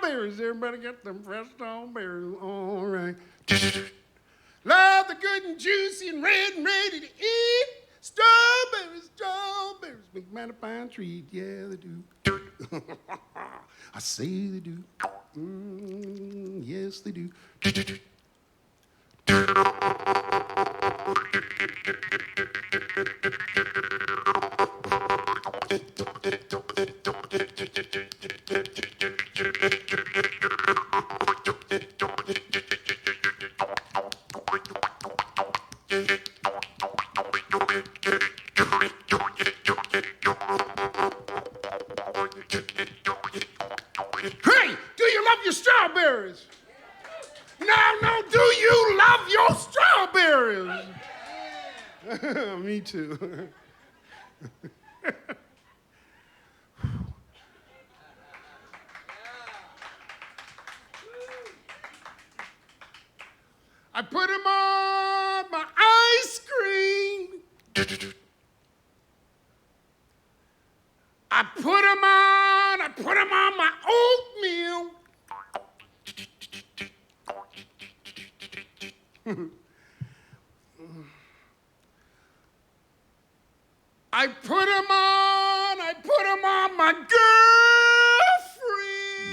strawberries. Everybody got them fresh strawberries. All right. Love the good and juicy and red and ready to eat. Strawberries, strawberries, make mighty fine treat. Yeah, they do. I say they do. Yes, they do. Hey, do you love your strawberries? No, do you love your strawberries? Me too. I put them on my ice cream. I put them on my oatmeal. I put them on my girlfriend.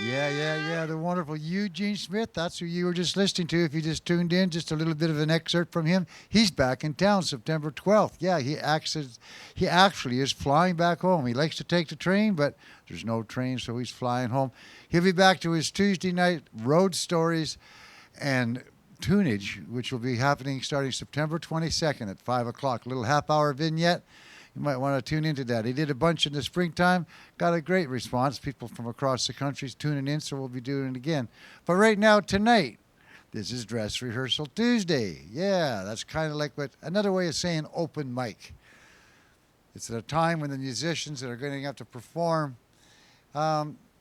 Yeah, the wonderful Eugene Smith. That's who you were just listening to. If you just tuned in, just a little bit of an excerpt from him. He's back in town September 12th. Yeah, he actually is flying back home. He likes to take the train, but there's no train, so he's flying home. He'll be back to his Tuesday night road stories and tunage, which will be happening starting September 22nd at 5 o'clock. A little half-hour vignette. You might want to tune into that. He did a bunch in the springtime, got a great response. People from across the country tuning in, so we'll be doing it again. But right now, tonight, this is Dress Rehearsal Tuesday. Yeah, that's kind of like another way of saying open mic. It's at a time when the musicians that are going to have to perform,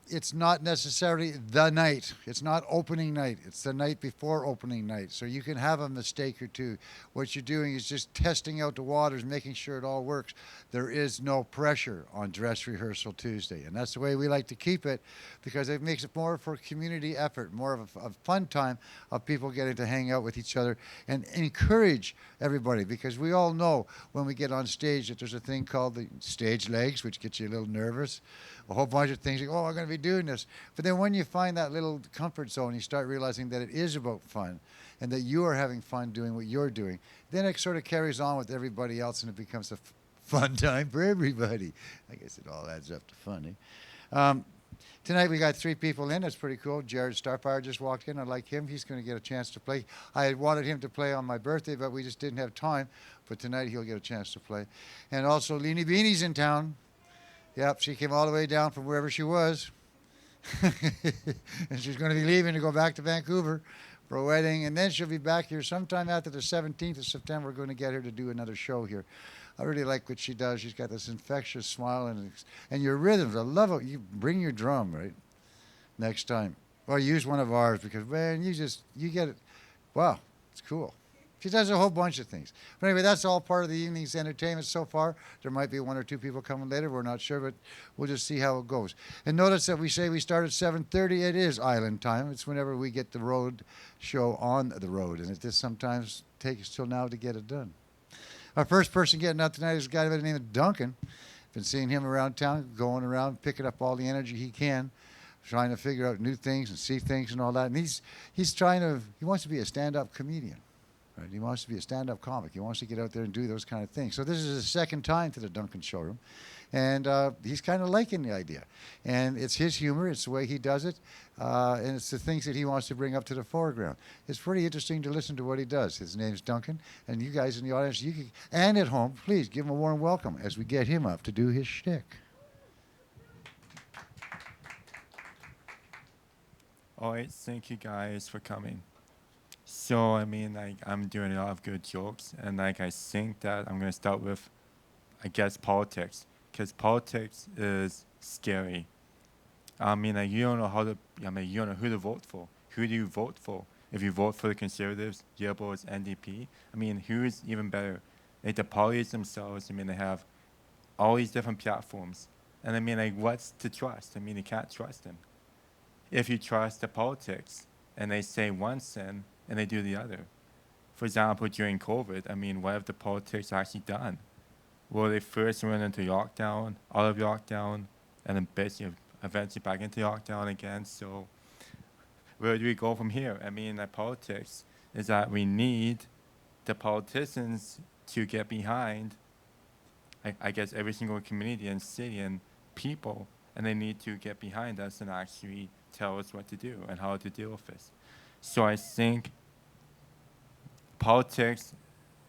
it's not necessarily the night. It's not opening night. It's the night before opening night. So you can have a mistake or two. What you're doing is just testing out the waters, making sure it all works. There is no pressure on Dress Rehearsal Tuesday. And that's the way we like to keep it, because it makes it more for a community effort, more of a fun time of people getting to hang out with each other and encourage everybody, because we all know when we get on stage that there's a thing called the stage legs, which gets you a little nervous. A whole bunch of things, like, oh, I'm going to be doing this. But then when you find that little comfort zone, you start realizing that it is about fun and that you are having fun doing what you're doing. Then it sort of carries on with everybody else, and it becomes a fun time for everybody. I guess it all adds up to fun, eh? Tonight we got 3 people in. That's pretty cool. Jared Starfire just walked in. I like him. He's going to get a chance to play. I had wanted him to play on my birthday, but we just didn't have time. But tonight he'll get a chance to play. And also Leanie Beanie's in town. Yep, she came all the way down from wherever she was. And she's going to be leaving to go back to Vancouver for a wedding. And then she'll be back here sometime after the 17th of September. We're going to get her to do another show here. I really like what she does. She's got this infectious smile and your rhythms. I love it. You bring your drum, right? Next time. Or use one of ours, because, man, you get it. Wow, it's cool. She does a whole bunch of things. But anyway, that's all part of the evening's entertainment so far. There might be 1 or 2 people coming later. We're not sure, but we'll just see how it goes. And notice that we say we start at 7:30. It is island time. It's whenever we get the road show on the road. And it just sometimes takes till now to get it done. Our first person getting out tonight is a guy by the name of Duncan. Been seeing him around town, going around, picking up all the energy he can, trying to figure out new things and see things and all that. And he wants to be a stand-up comedian. Right? He wants to be a stand-up comic. He wants to get out there and do those kind of things. So this is his second time to the Duncan Showroom, and he's kind of liking the idea. And it's his humor. It's the way he does it, and it's the things that he wants to bring up to the foreground. It's pretty interesting to listen to what he does. His name's Duncan, and you guys in the audience, and at home, please give him a warm welcome as we get him up to do his shtick. All right, thank you guys for coming. So, I mean, I'm doing a lot of good jokes, and I think that I'm going to start with, I guess, politics, because politics is scary. I mean, you don't know you don't know who to vote for. Who do you vote for? If you vote for the Conservatives, Liberals, NDP, I mean, who's even better? Like, the parties themselves, I mean, they have all these different platforms. And I mean, what's to trust? I mean, you can't trust them. if you trust the politics and they say one thing and they do the other. For example, during COVID, I mean, what have the politics actually done? Well, they first went into lockdown, out of lockdown, and then basically eventually back into lockdown again. So where do we go from here? I mean, the politics is that we need the politicians to get behind, I guess, every single community and city and people, and they need to get behind us and actually tell us what to do and how to deal with this. So I think politics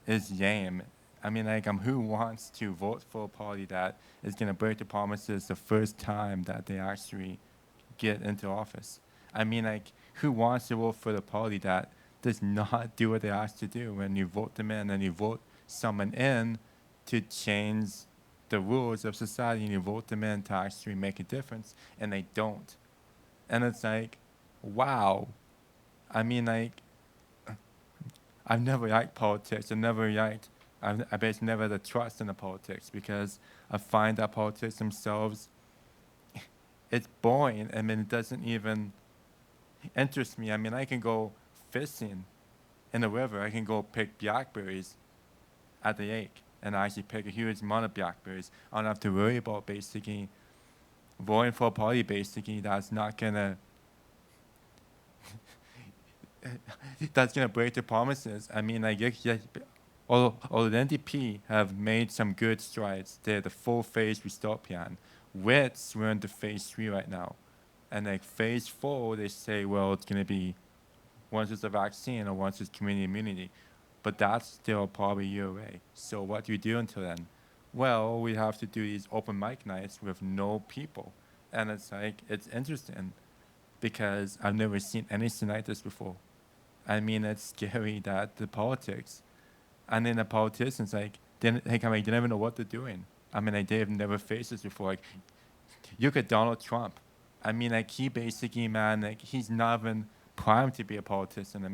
is lame. I mean, like, who wants to vote for a party that is going to break the promises the first time that they actually get into office? I mean, like, who wants to vote for the party that does not do what they ask to do when you vote them in and you vote someone in to change the rules of society and you vote them in to actually make a difference and they don't? And it's like, wow. I mean, like, I've never liked politics. I basically never had a trust in the politics because I find that politics themselves, it's boring. I mean, it doesn't even interest me. I mean, I can go fishing in the river. I can go pick blackberries at the lake and actually pick a huge amount of blackberries. I don't have to worry about basically voting for a party basically that's not gonna that's gonna break the promises. I mean, like, although the NDP have made some good strides, they're the full phase restart plan. We're into phase 3 right now, and like phase 4, they say, well, it's gonna be once it's a vaccine or once it's community immunity, but that's still probably a year away. So what do you do until then? Well, we have to do these open mic nights with no people, and it's like it's interesting because I've never seen anything like this before. I mean, it's scary that the politics, and then the politicians, like, they never know what they're doing. I mean, like, they've never faced this before. Like, look at Donald Trump. I mean, like, he basically, man, like, he's not even primed to be a politician. I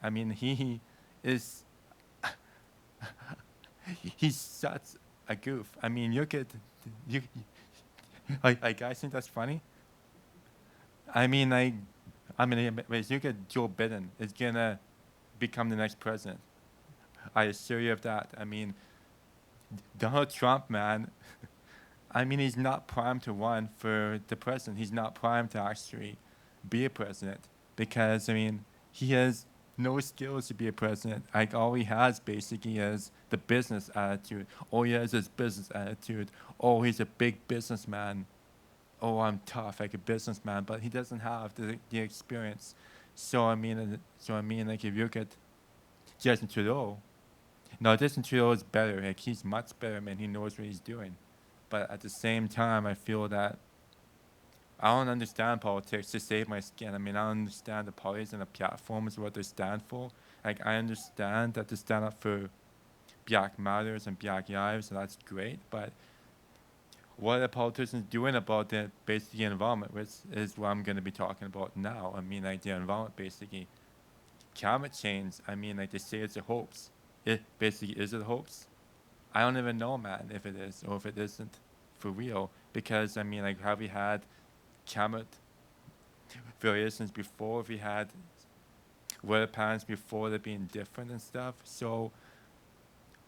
mean, he is, he's such a goof. I mean, look at, you, like, guys think that's funny? I mean, like, look at Joe Biden is gonna become the next president. I assure you of that. I mean, Donald Trump, man. I mean, he's not primed to run for the president. He's not primed to actually be a president because, I mean, he has no skills to be a president. Like, all he has basically is the business attitude. All he has is business attitude. Oh, he's a big businessman. Oh, I'm tough, like a businessman, but he doesn't have the experience. So I mean, like, if you look at Justin Trudeau, no, Justin Trudeau is better. Like, he's much better, man. He knows what he's doing. But at the same time, I feel that I don't understand politics to save my skin. I mean, I don't understand the parties and the platforms, what they stand for. Like, I understand that they stand up for Black matters and Black lives, and that's great. But what are the politicians doing about the basically environment, which is what I'm going to be talking about now? I mean, like, the environment basically. Climate change, I mean, like, they say it's a hoax. It basically is a hoax. I don't even know, man, if it is or if it isn't for real. Because, I mean, like, have we had climate variations before? Have we had weather patterns before that being different and stuff? So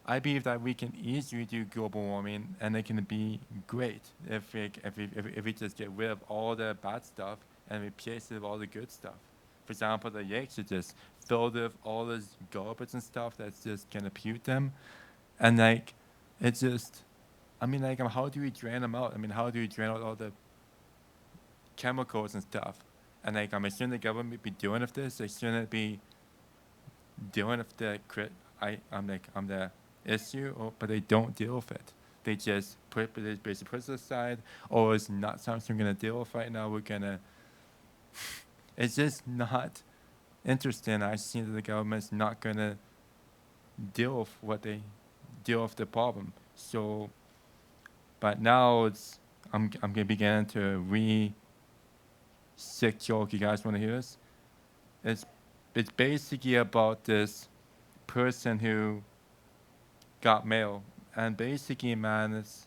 I believe that we can easily do global warming, and it can be great if we just get rid of all the bad stuff and replace it with all the good stuff. For example, the lakes are just filled with all this garbage and stuff that's just gonna pollute them, and like, it's just, I mean, like, how do we drain them out? I mean, how do we drain out all the chemicals and stuff? And like, I'm assuming the government be doing of this. They shouldn't be dealing with I'm the issue, but they don't deal with it. They just basically put it aside. Oh, it's not something we're gonna deal with right now. It's just not interesting. I see that the government's not gonna deal with the problem. So, but now I'm gonna begin to sick joke. You guys want to hear this? It's basically about this person who got mail, and basically, man, it's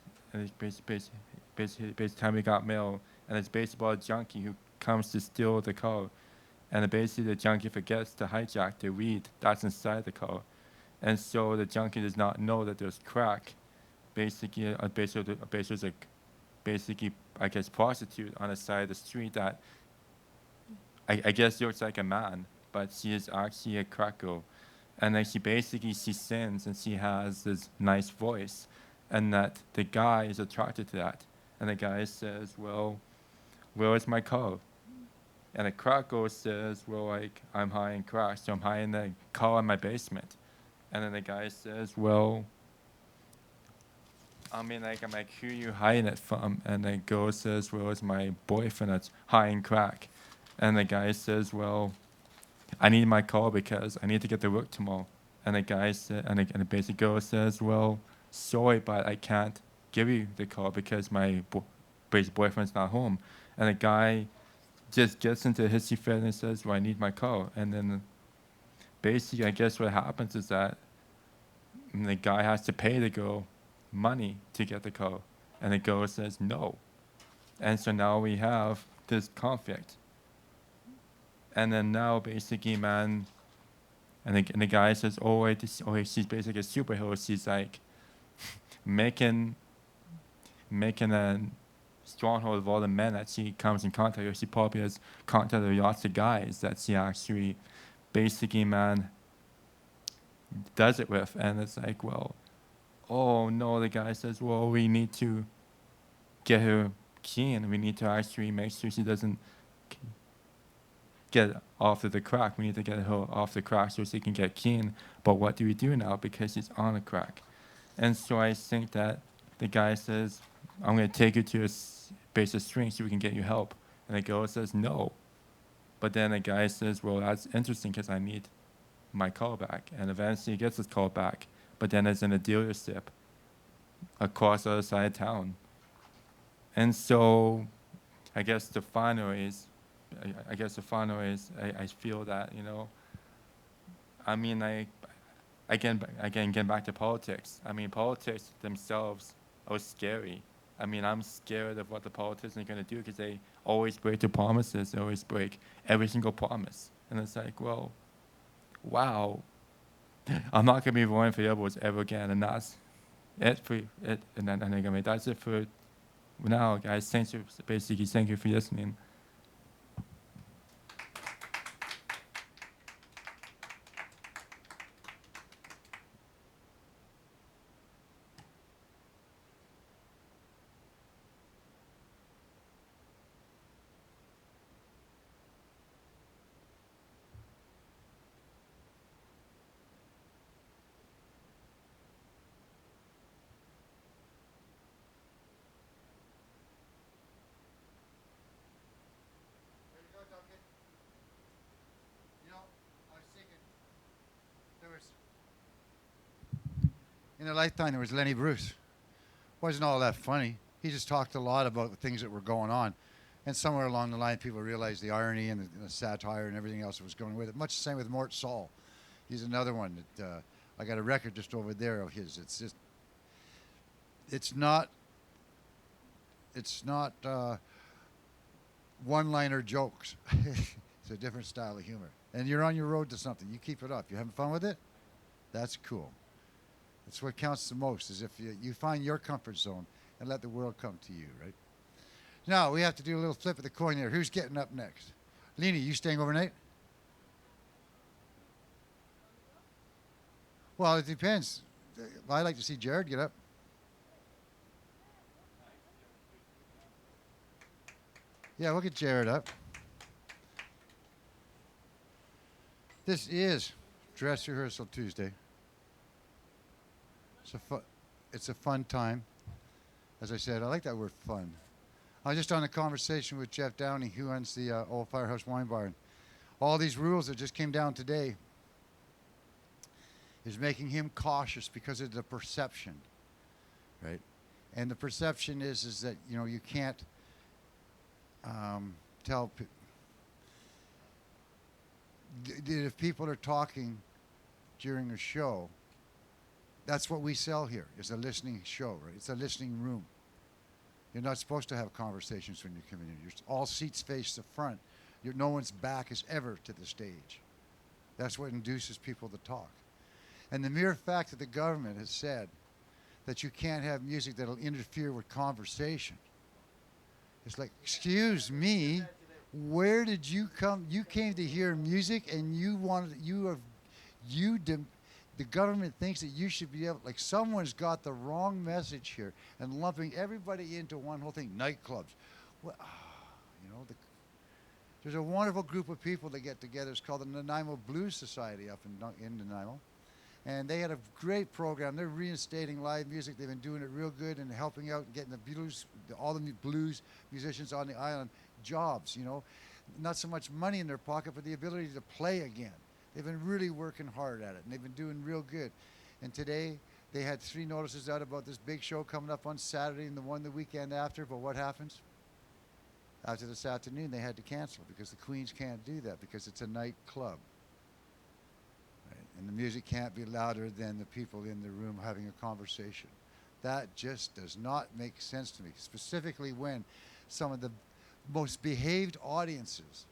basically time he got mail, and it's basically about a junkie who comes to steal the car. And basically the junkie forgets to hijack the weed that's inside the car. And so the junkie does not know that there's crack, basically, basically, I guess, prostitute on the side of the street that I guess looks like a man, but she is actually a crack girl. And then she sings and she has this nice voice, and that the guy is attracted to that. And the guy says, well, where is my car? And the crack girl says, well, like, I'm high in crack, so I'm high in the car in my basement. And then the guy says, well, I mean, like, I'm like, who are you hiding it from? And the girl says, well, it's my boyfriend that's high in crack. And the guy says, well, I need my car because I need to get to work tomorrow. And the guy said, and the basic girl says, well, sorry, but I can't give you the car because my basic boyfriend's not home. And the guy just gets into a hissy fit and says, well, I need my car. And then basically, I guess what happens is that the guy has to pay the girl money to get the car. And the girl says no. And so now we have this conflict. And then now basically, man, and the guy says, she's basically a superhero. She's like making a stronghold of all the men that she comes in contact with. She probably has contact with lots of guys that she actually basically, man, does it with. And it's like, well, oh no, the guy says, well, we need to get her keen. We need to actually make sure she doesn't get off of the crack. We need to get her off the crack so she can get keen. But what do we do now? Because she's on a crack. And so I think that the guy says, I'm going to take you to a base of strength so we can get you help. And the girl says, no. But then the guy says, well, that's interesting because I need my car back. And eventually he gets his car back. But then it's in a dealership across the other side of town. And so I guess the final is, I feel that, I mean, again, getting back to politics. I mean, politics themselves are scary. I mean, I'm scared of what the politicians are going to do because they always break their promises. They always break every single promise. And it's like, well, wow, I'm not going to be voting for Liberals ever again. And that's it for it. And then I mean, that's it for now, guys. Thank you for listening. In a lifetime, there was Lenny Bruce. Wasn't all that funny. He just talked a lot about the things that were going on. And somewhere along the line, people realized the irony and the satire and everything else that was going with it. Much the same with Mort Saul. He's another one that I got a record just over there of his. It's not one-liner jokes. It's a different style of humor. And you're on your road to something. You keep it up. You having fun with it? That's cool. That's what counts the most, is if you find your comfort zone and let the world come to you, right? Now, we have to do a little flip of the coin here. Who's getting up next? Lena, you staying overnight? Well, it depends. I'd like to see Jared get up. Yeah, we'll get Jared up. This is Dress Rehearsal Tuesday. It's a fun time. As I said, I like that word fun. I was just on a conversation with Jeff Downey, who owns the Old Firehouse Wine Bar. And all these rules that just came down today is making him cautious because of the perception, right? And the perception is that, you can't tell if people are talking during a show. That's what we sell here, is a listening show, right? It's a listening room. You're not supposed to have conversations when you come in. All seats face the front. No one's back is ever to the stage. That's what induces people to talk. And the mere fact that the government has said that you can't have music that'll interfere with conversation, it's like, excuse me, where did you come? You came to hear music, and the government thinks that you should be able, like, someone's got the wrong message here and lumping everybody into one whole thing. Nightclubs. Well, there's a wonderful group of people that get together. It's called the Nanaimo Blues Society up in Nanaimo. And they had a great program. They're reinstating live music. They've been doing it real good and helping out and getting all the blues musicians on the island jobs, Not so much money in their pocket, but the ability to play again. They've been really working hard at it, and they've been doing real good. And today, they had 3 notices out about this big show coming up on Saturday and the one the weekend after. But what happens? After this afternoon, they had to cancel because the Queens can't do that because it's a nightclub. Right? And the music can't be louder than the people in the room having a conversation. That just does not make sense to me, specifically when some of the most behaved audiences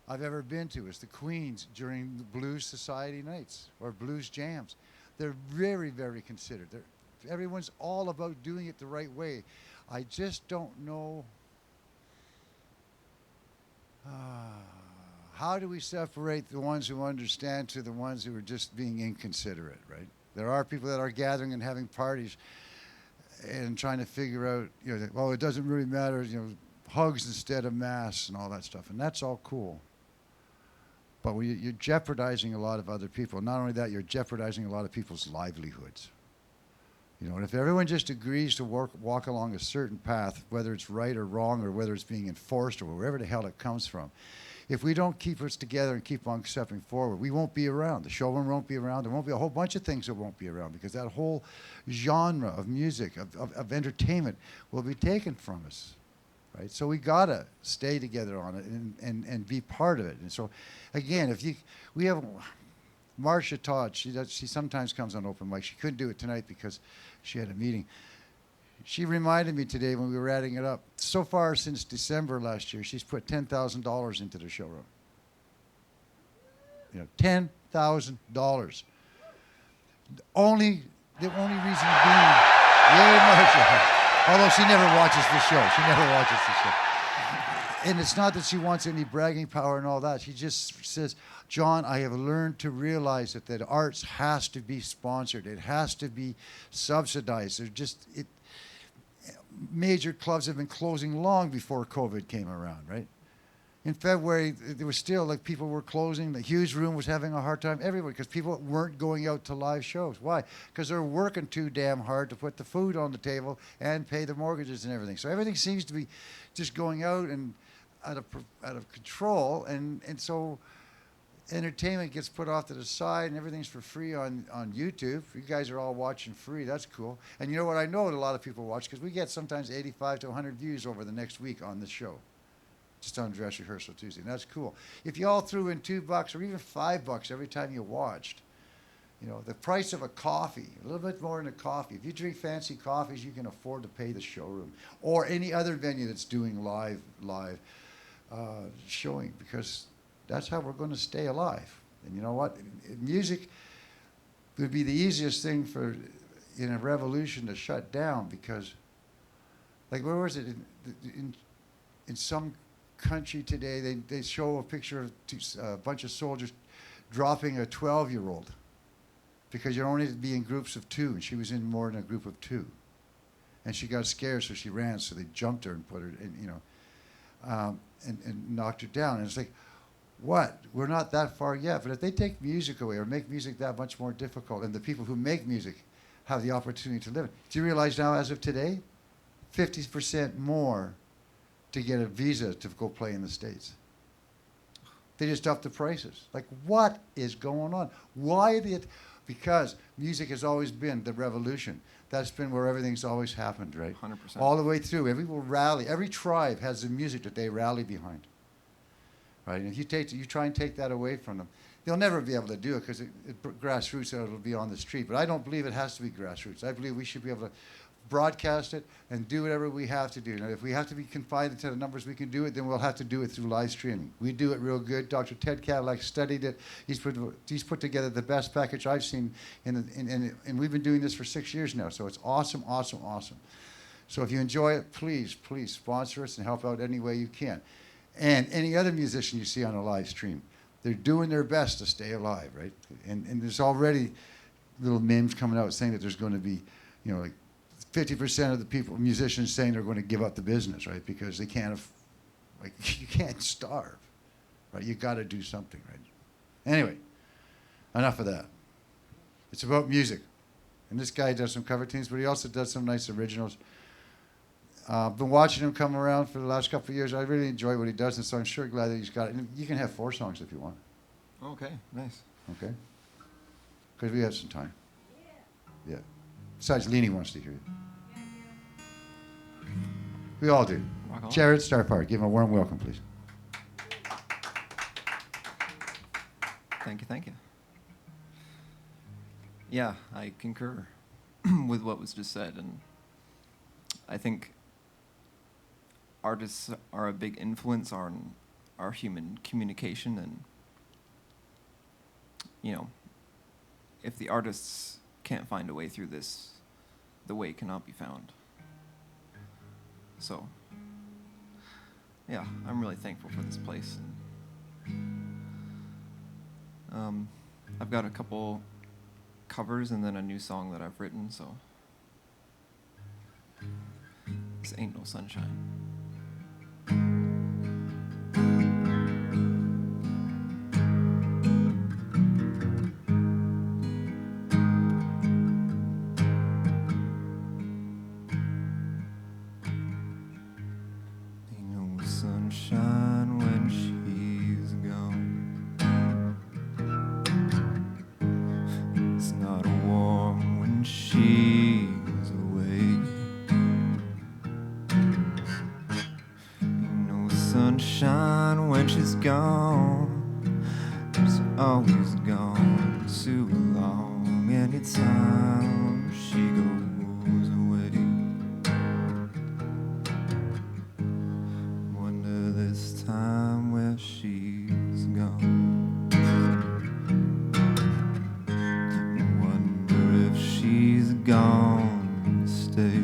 I've ever been to is the Queens during the Blues Society nights or blues jams. They're very, very considered. Everyone's all about doing it the right way. I just don't know. How do we separate the ones who understand to the ones who are just being inconsiderate, right? There are people that are gathering and having parties and trying to figure out, well, it doesn't really matter, hugs instead of masks and all that stuff. And that's all cool. But you're jeopardizing a lot of other people. Not only that, you're jeopardizing a lot of people's livelihoods. And if everyone just agrees to walk along a certain path, whether it's right or wrong or whether it's being enforced or wherever the hell it comes from, if we don't keep us together and keep on stepping forward, we won't be around. The showroom won't be around. There won't be a whole bunch of things that won't be around because that whole genre of music, of entertainment will be taken from us. Right? So we gotta stay together on it and be part of it. And so, again, we have Marcia Todd. She sometimes comes on open mic. She couldn't do it tonight because she had a meeting. She reminded me today when we were adding it up. So far since December last year, she's put $10,000 into the showroom. $10,000. The only reason being, yay, Marcia. Although she never watches the show. And it's not that she wants any bragging power and all that. She just says, John, I have learned to realize that the arts has to be sponsored. It has to be subsidized. Major clubs have been closing long before COVID came around, right? In February, there was still, people were closing. The Hughes Room was having a hard time everywhere because people weren't going out to live shows. Why? Because they're working too damn hard to put the food on the table and pay the mortgages and everything. So everything seems to be just going out and out of control. And so entertainment gets put off to the side and everything's for free on YouTube. You guys are all watching free. That's cool. And you know what? I know that a lot of people watch because we get sometimes 85 to 100 views over the next week on the show. Just on Dress Rehearsal Tuesday. And that's cool. If you all threw in $2 or even $5 every time you watched, the price of a coffee, a little bit more than a coffee. If you drink fancy coffees, you can afford to pay the showroom or any other venue that's doing live showing because that's how we're going to stay alive. And you know what? Music would be the easiest thing in a revolution to shut down because, where was it? In some country today, they show a picture of a bunch of soldiers dropping a 12-year-old because you're only to be in groups of 2, and she was in more than a group of 2. And she got scared, so she ran, so they jumped her and put her in, and knocked her down. And it's like, what? We're not that far yet. But if they take music away or make music that much more difficult, and the people who make music have the opportunity to live it, do you realize now, as of today, 50% more to get a visa to go play in the States? They just upped the prices. What is going on? Why because music has always been the revolution. That's been where everything's always happened, right? 100%. All the way through. Every tribe has the music that they rally behind. Right? And if you try and take that away from them, they'll never be able to do it because grassroots, it'll be on the street. But I don't believe it has to be grassroots. I believe we should be able to broadcast it, and do whatever we have to do. Now, if we have to be confined to the numbers we can do it, then we'll have to do it through live streaming. We do it real good. Dr. Ted Cadillac studied it. He's put together the best package I've seen, and we've been doing this for 6 years now, so it's awesome, awesome, awesome. So if you enjoy it, please, please sponsor us and help out any way you can. And any other musician you see on a live stream, they're doing their best to stay alive, right? And there's already little memes coming out saying that there's going to be, like 50% of the musicians saying they're going to give up the business, right? Because they can't, you can't starve, right? You got to do something, right? Anyway, enough of that. It's about music. And this guy does some cover tunes, but he also does some nice originals. I've been watching him come around for the last couple of years. I really enjoy what he does, and so I'm sure glad that he's got it. And you can have 4 songs if you want. Okay, nice. Okay? Because we have some time. Yeah. Besides, Leanie wants to hear you. We all do. Rock on. Jared Star Park, give him a warm welcome, please. Thank you, thank you. Yeah, I concur with what was just said, and I think artists are a big influence on our human communication, and if the artists can't find a way through this, the way cannot be found. So, yeah, I'm really thankful for this place. And, I've got a couple covers and then a new song that I've written, so this ain't no sunshine. Ain't no sunshine when she's gone. It's not warm when she's away. Ain't no sunshine when she's gone. She's always gone too long. Anytime she goes away, wonder this time where she's gone. Wonder if she's gone to stay.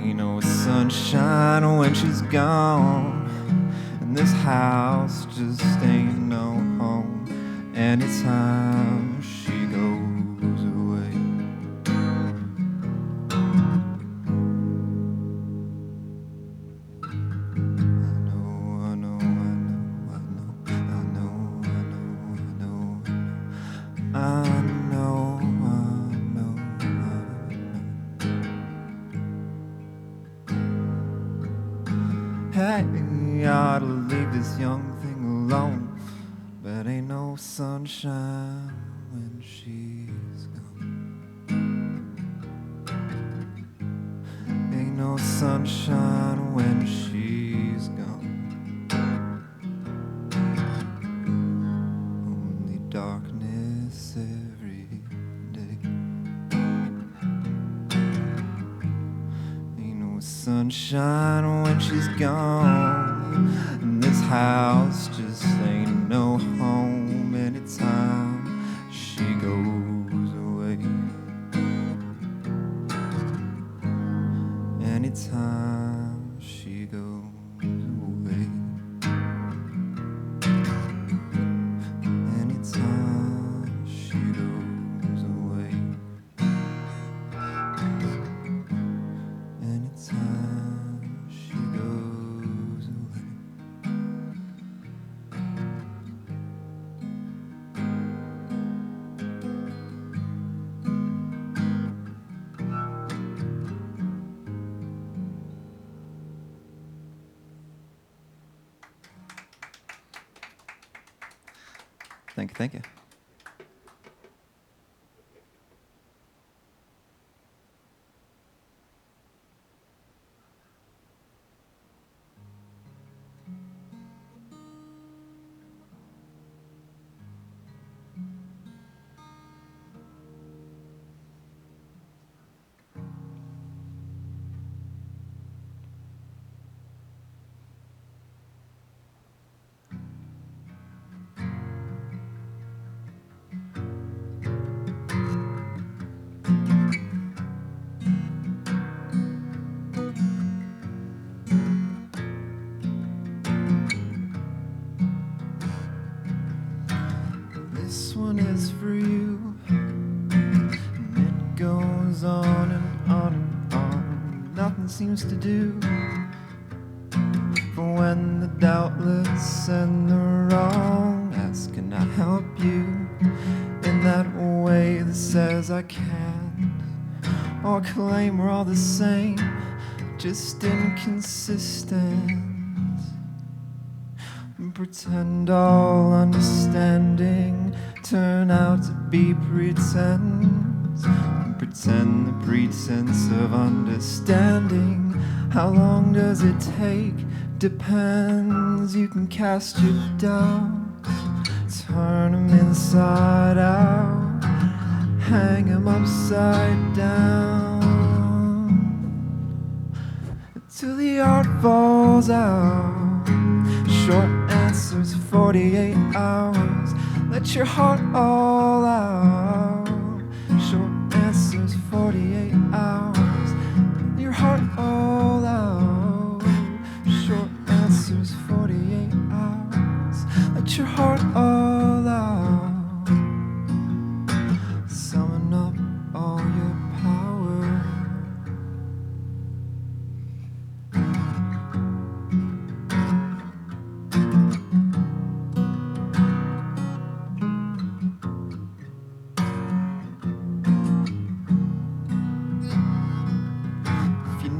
Ain't no sunshine when she's gone, and this house just ain't no home. Anytime she goes away. I know, hey, you ought to leave this young thing alone, but ain't no sunshine when she's gone. Ain't no sunshine when she's gone. Only darkness every day. Ain't no sunshine when she's gone, and this house just ain't no home. Anytime she goes away. Anytime she goes away. Anytime she goes away. Anytime she goes away. Thank you, thank you. seems to do. For when the doubtless and the wrong ask, can I help you in that way that says I can't, or claim we're all the same, just inconsistent. Pretend all understanding turn out to be pretense. Pretend the pretense of understanding. How long does it take? Depends. You can cast your doubts, turn them inside out, hang them upside down, till the art falls out. Short answers, 48 hours. Let your heart all out. Short answers, 48 hours. Your heart all out. Short answers, 48 hours. Let your heart all out. Summon up all your power.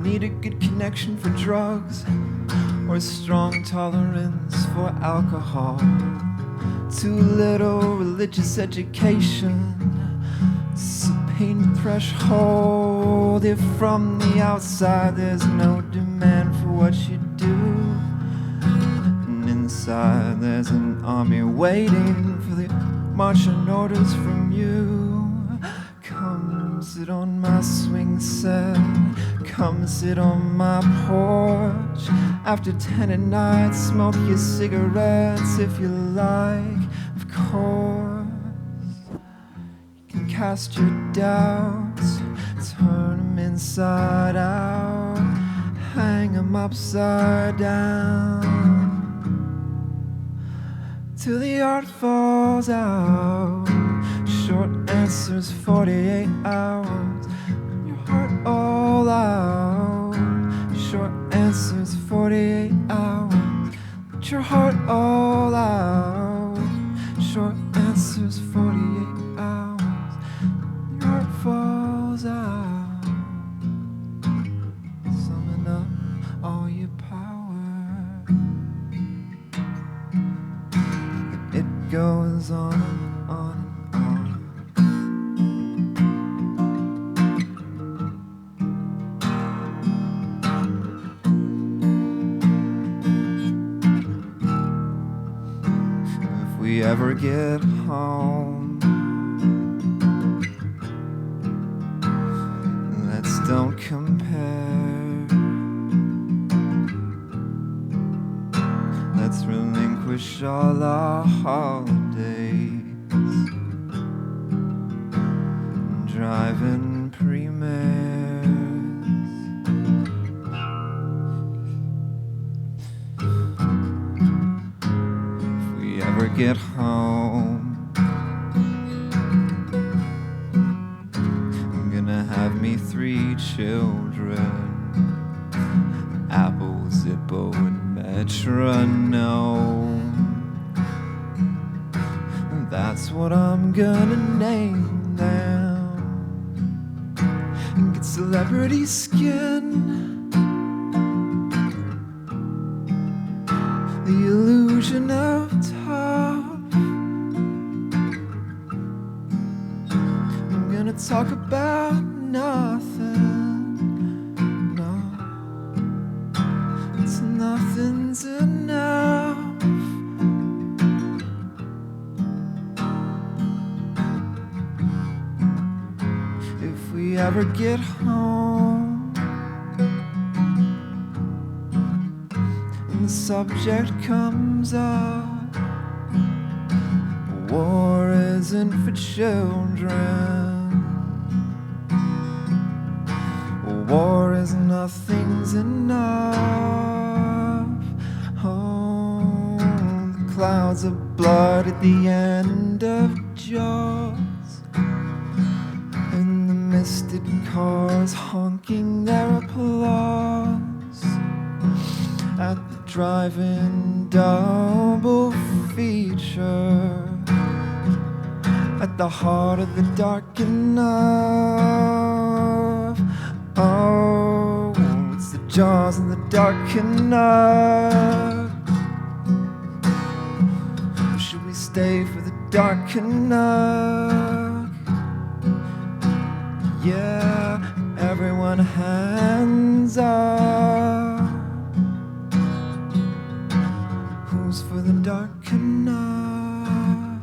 Need a good connection for drugs, or a strong tolerance for alcohol. Too little religious education, it's a pain threshold. If from the outside there's no demand for what you do, and inside there's an army waiting for the marching orders from you. Come sit on my swing set, come sit on my porch. After 10 at night, smoke your cigarettes if you like, of course. You can cast your doubts, turn them inside out, hang them upside down, till the art falls out. Short answers, 48 hours. Your heart all out. Short answers, 48 hours. Let your heart all out. Short answers, 48 hours. Your heart falls out. Summon up all your power. It goes on and on. We ever get home, let's don't compare. Let's relinquish all our holidays, driving primaires. If we ever get home, I'm gonna have me 3 children, Apple, Zippo, and Metronome. And that's what I'm gonna name them, and get celebrity skin, the illusion of tough. I'm gonna talk about nothing, no, it's nothing's enough. If we ever get home and the subject comes up, war isn't for children. War is nothing's enough. Oh, the clouds of blood at the end of Jaws, and the misted cars honking their applause. at the drive-in double feature, at the heart of the dark enough. Oh, it's the jaws in the dark enough. Or should we stay for the dark enough? Yeah, everyone hands up. Who's for the dark enough?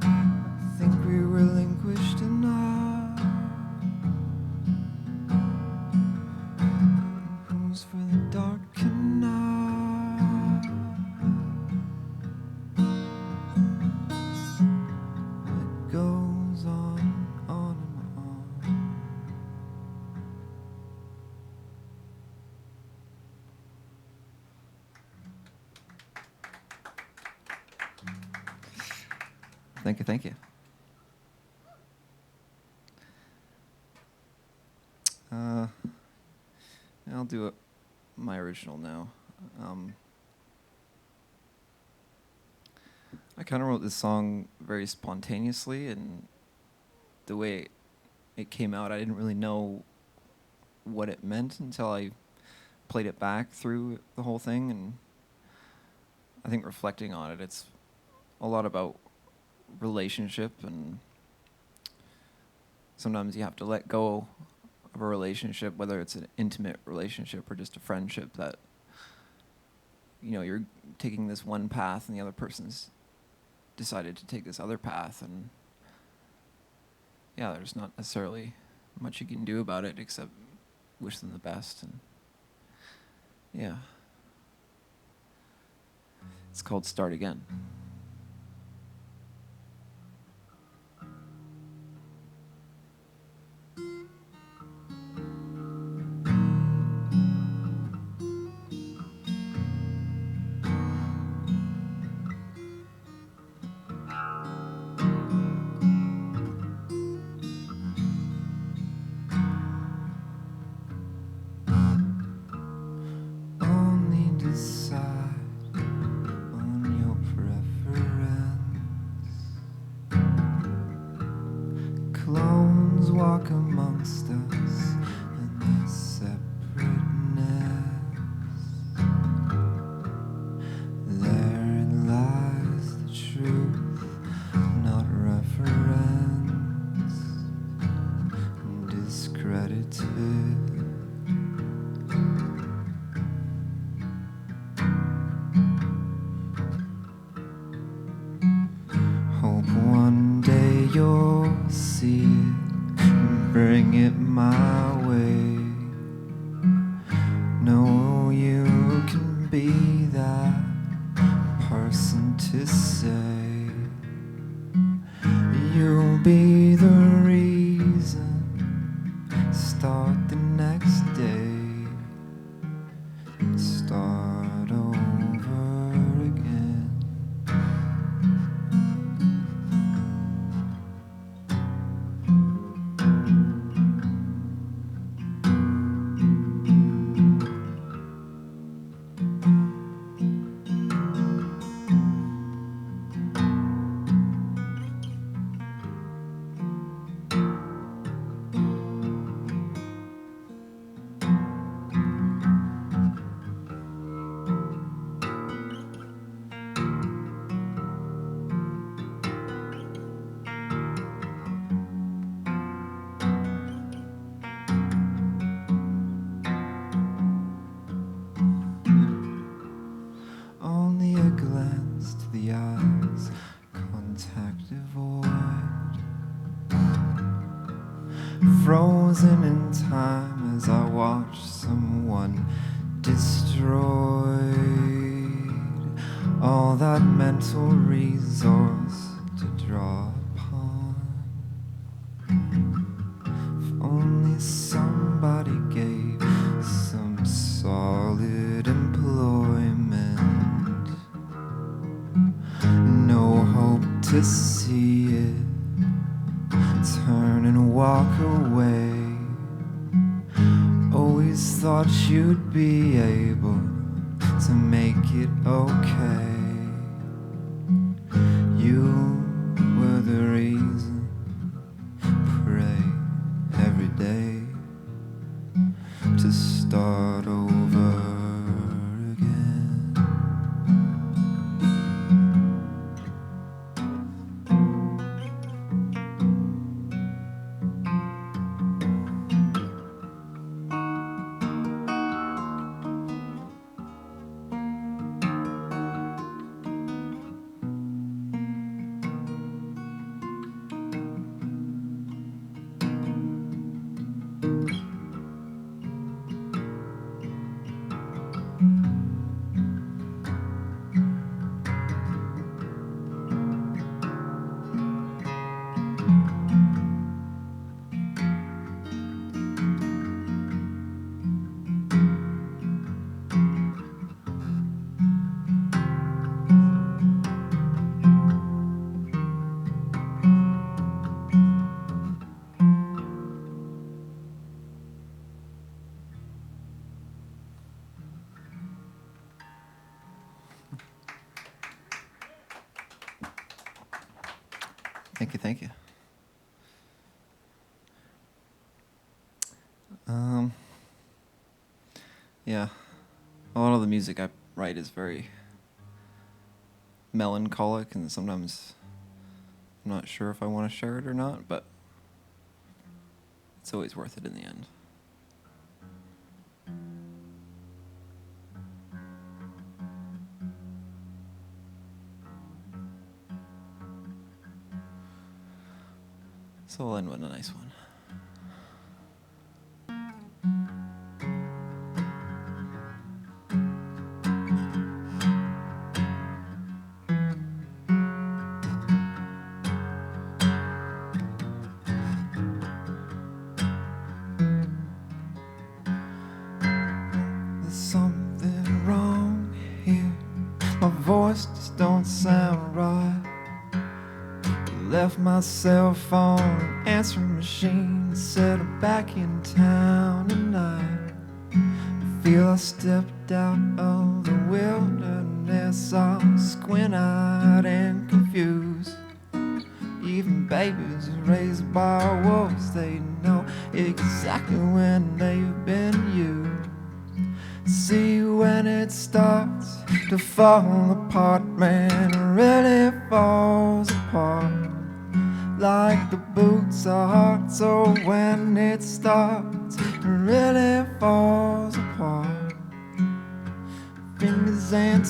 I think we relinquished enough. Who's for the dark enough? It goes on and on. Thank you, thank you. I'll do my original now. I kind of wrote this song very spontaneously, and the way it came out, I didn't really know what it meant until I played it back through the whole thing. And I think reflecting on it, it's a lot about relationship, and sometimes you have to let go of a relationship, whether it's an intimate relationship or just a friendship, that, you know, you're taking this one path and the other person's decided to take this other path, and yeah, there's not necessarily much you can do about it except wish them the best. And yeah, it's called Start Again. Only decide on your preference. Clones walk amongst us in their separateness. Therein lies the truth, not reference. Discredited. Hope one day you'll see it and bring it my way. No, you can be that person to say you'll be the reason. Start the next day. Start over again. Only a glance to the eyes, contact devoid. Frozen in time as I watch someone destroyed. All that mental resource to draw upon. If only somebody gave some solid employment. No hope to see it. Turn and walk away. Always thought thought you'd be able to make it okay. You were the reason. Pray every day to start over again. Thank you. Yeah, a lot of the music I write is very melancholic, and sometimes I'm not sure if I want to share it or not, but it's always worth it in the end. So I'll end with a nice one. There's something wrong here. My voice just don't sound right. Left my cell phone an answering machine, set her back in town tonight. I feel I stepped out of the wilderness, all squint-eyed and confused. Even babies raised by wolves, they know exactly when they've been used. See, when it starts to fall apart, man, it really falls apart. Like the boots of hearts, so when it starts, it really falls apart. Fingers and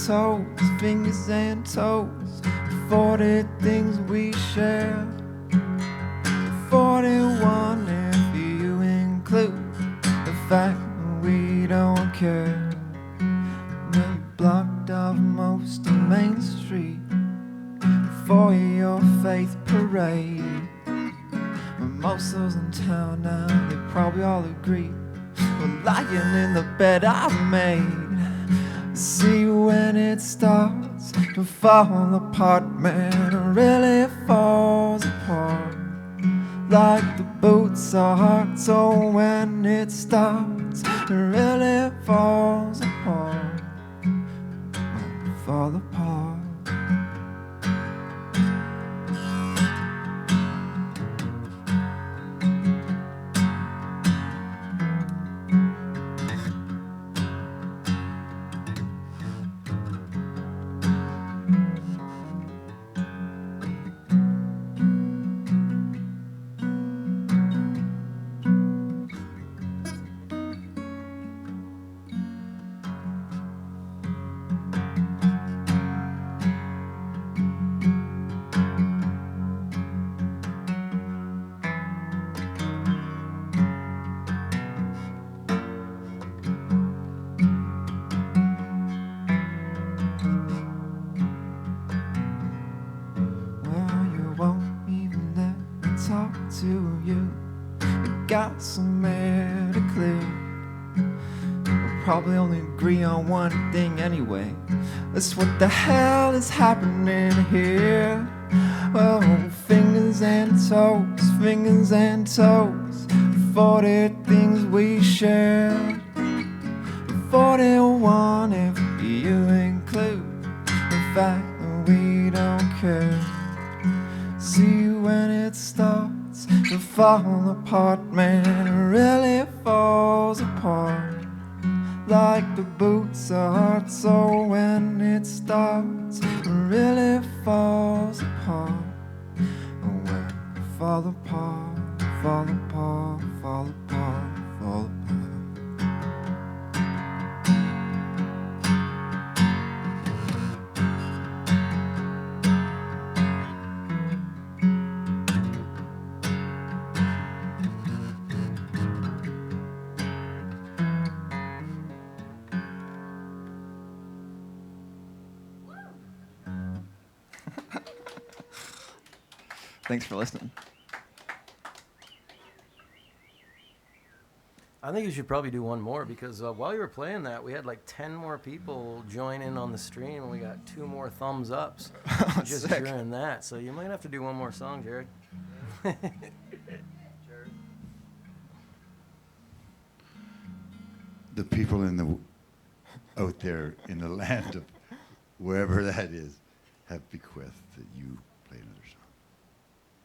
toes, 40 things we share. 41 if you include the fact that we don't care. We blocked off most of Main Street for your faith parade. When most of those in town now, they probably all agree we're lying in the bed I made. See, when it starts to fall apart, man, it really falls apart. Like the boots of heart, so when it starts, it really falls apart. Fall apart. To you, we got some air to clear. We'll probably only agree on one thing anyway. That's what the hell is happening here. Well, fingers and toes, 40 things we share. 41 if you include the fact that we don't care. See, when it starts to fall apart, man, it really falls apart like the boots of heart. So when it starts, it really falls apart. And when it fall apart, fall apart, fall apart, fall apart. Thanks for listening. I think you should probably do one more because while you were playing that, we had like 10 more people join in on the stream, and we got 2 more thumbs ups just Sick. during that. So you might have to do one more song, Jared. The people out there in the land of wherever that is have bequeathed that you play another song.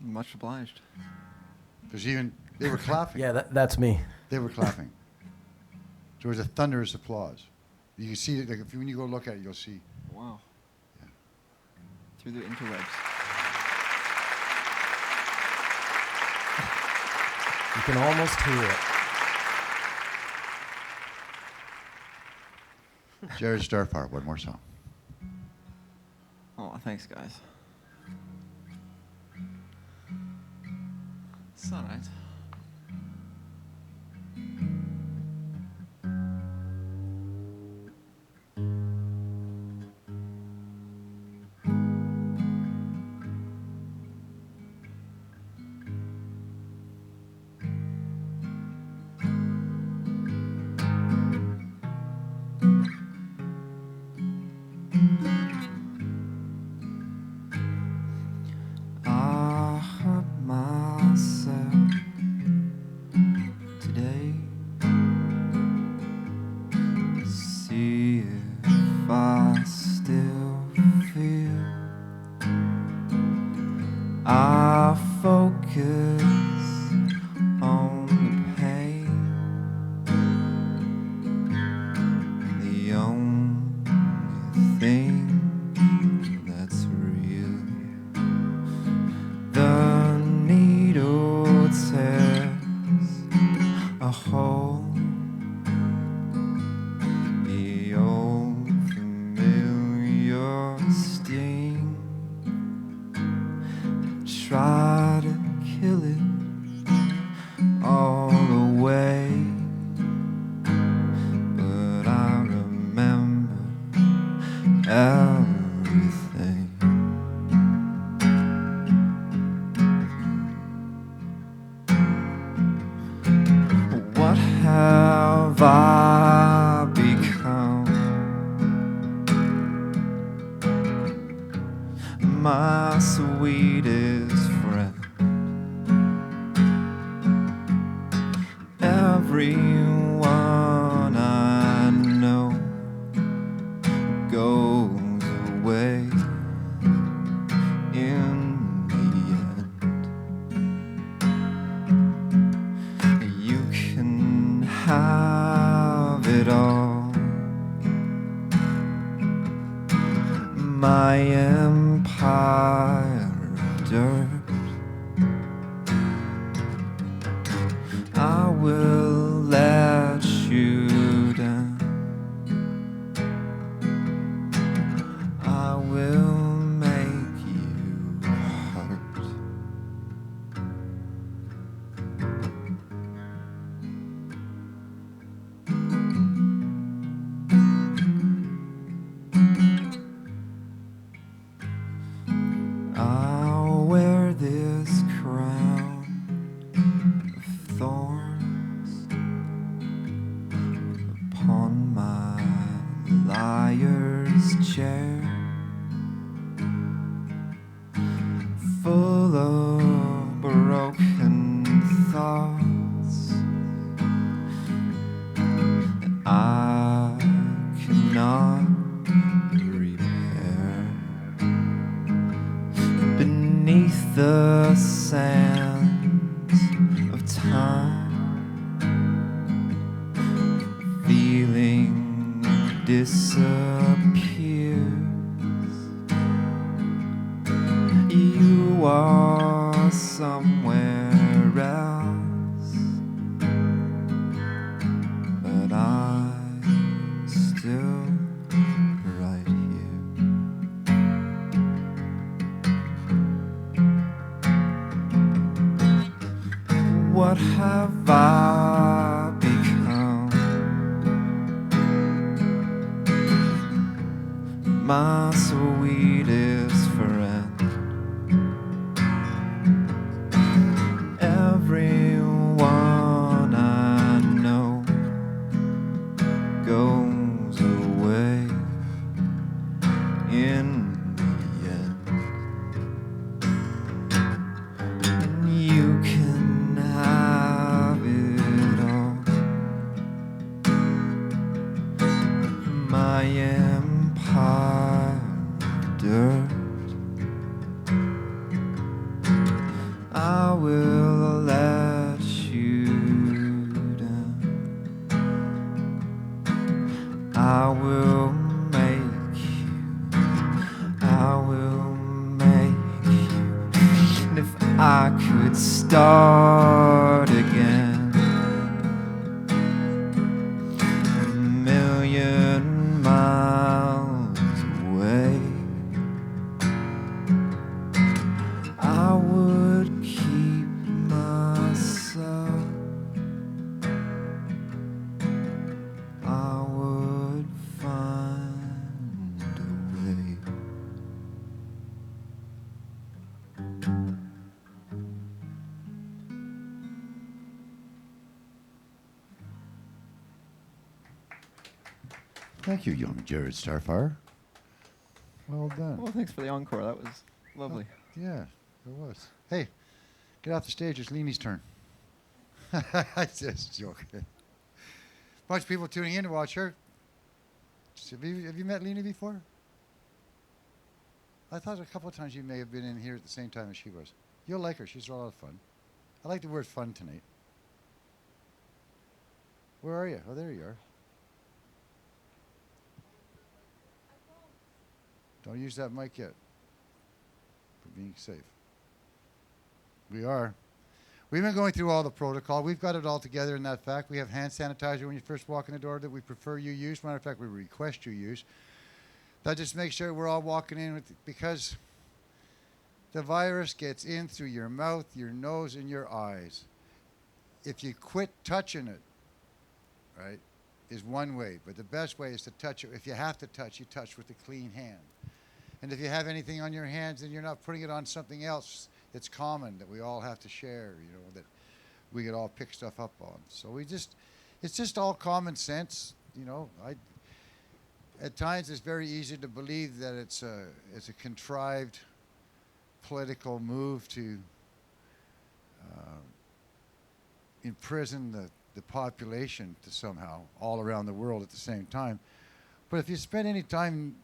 Much obliged. Because even they were clapping. Yeah, that's me. They were clapping. There was a thunderous applause. You can see it, like when you go look at it, you'll see. Wow. Yeah. Through the interwebs. You can almost hear it. Jared Starfire, one more song. Oh, thanks, guys. It's all right. I hurt myself today. See if I still feel. I focus on the pain. The only thing that's real. The needle tears a hole. The old familiar sting. Try to kill it all away, but I remember everything. What have I become? My sweetest friend. Everyone I know goes away in the end. You can have it all. My empire of dirt. I will let you down. I will make you hurt. I'll wear this crown of thorns upon my liar's chair, full of broken thoughts that I disappears. You are somewhere else, but I'm still right here. What have I become? My sweetest friend. Everyone I know goes away in the end. You can have it all. My empire of dirt. I will let you down. I will make you. I will make you. And if I could start again, a million miles away, I would keep myself. I would find a way. Thank you, young Jared Starfire. Well done. Well, thanks for the encore. That was lovely. Yeah, it was. Hey, get off the stage. It's Leanie's turn. I just joking. Bunch of people tuning in to watch her. Have you met Leanie before? I thought a couple of times you may have been in here at the same time as she was. You'll like her. She's a lot of fun. I like the word fun tonight. Where are you? Oh, there you are. Don't use that mic yet. For being safe. We are. We've been going through all the protocol. We've got it all together in that fact. We have hand sanitizer when you first walk in the door that we prefer you use. Matter of fact, we request you use. That just makes sure we're all walking in with, because the virus gets in through your mouth, your nose, and your eyes. If you quit touching it, right, is one way. But the best way is to touch it. If you have to touch, you touch with a clean hand. And if you have anything on your hands, then you're not putting it on something else that's common that we all have to share, you know, that we could all pick stuff up on. So it's just all common sense, you know. At times it's very easy to believe that it's a contrived political move to imprison the population to somehow all around the world at the same time. But if you spend any time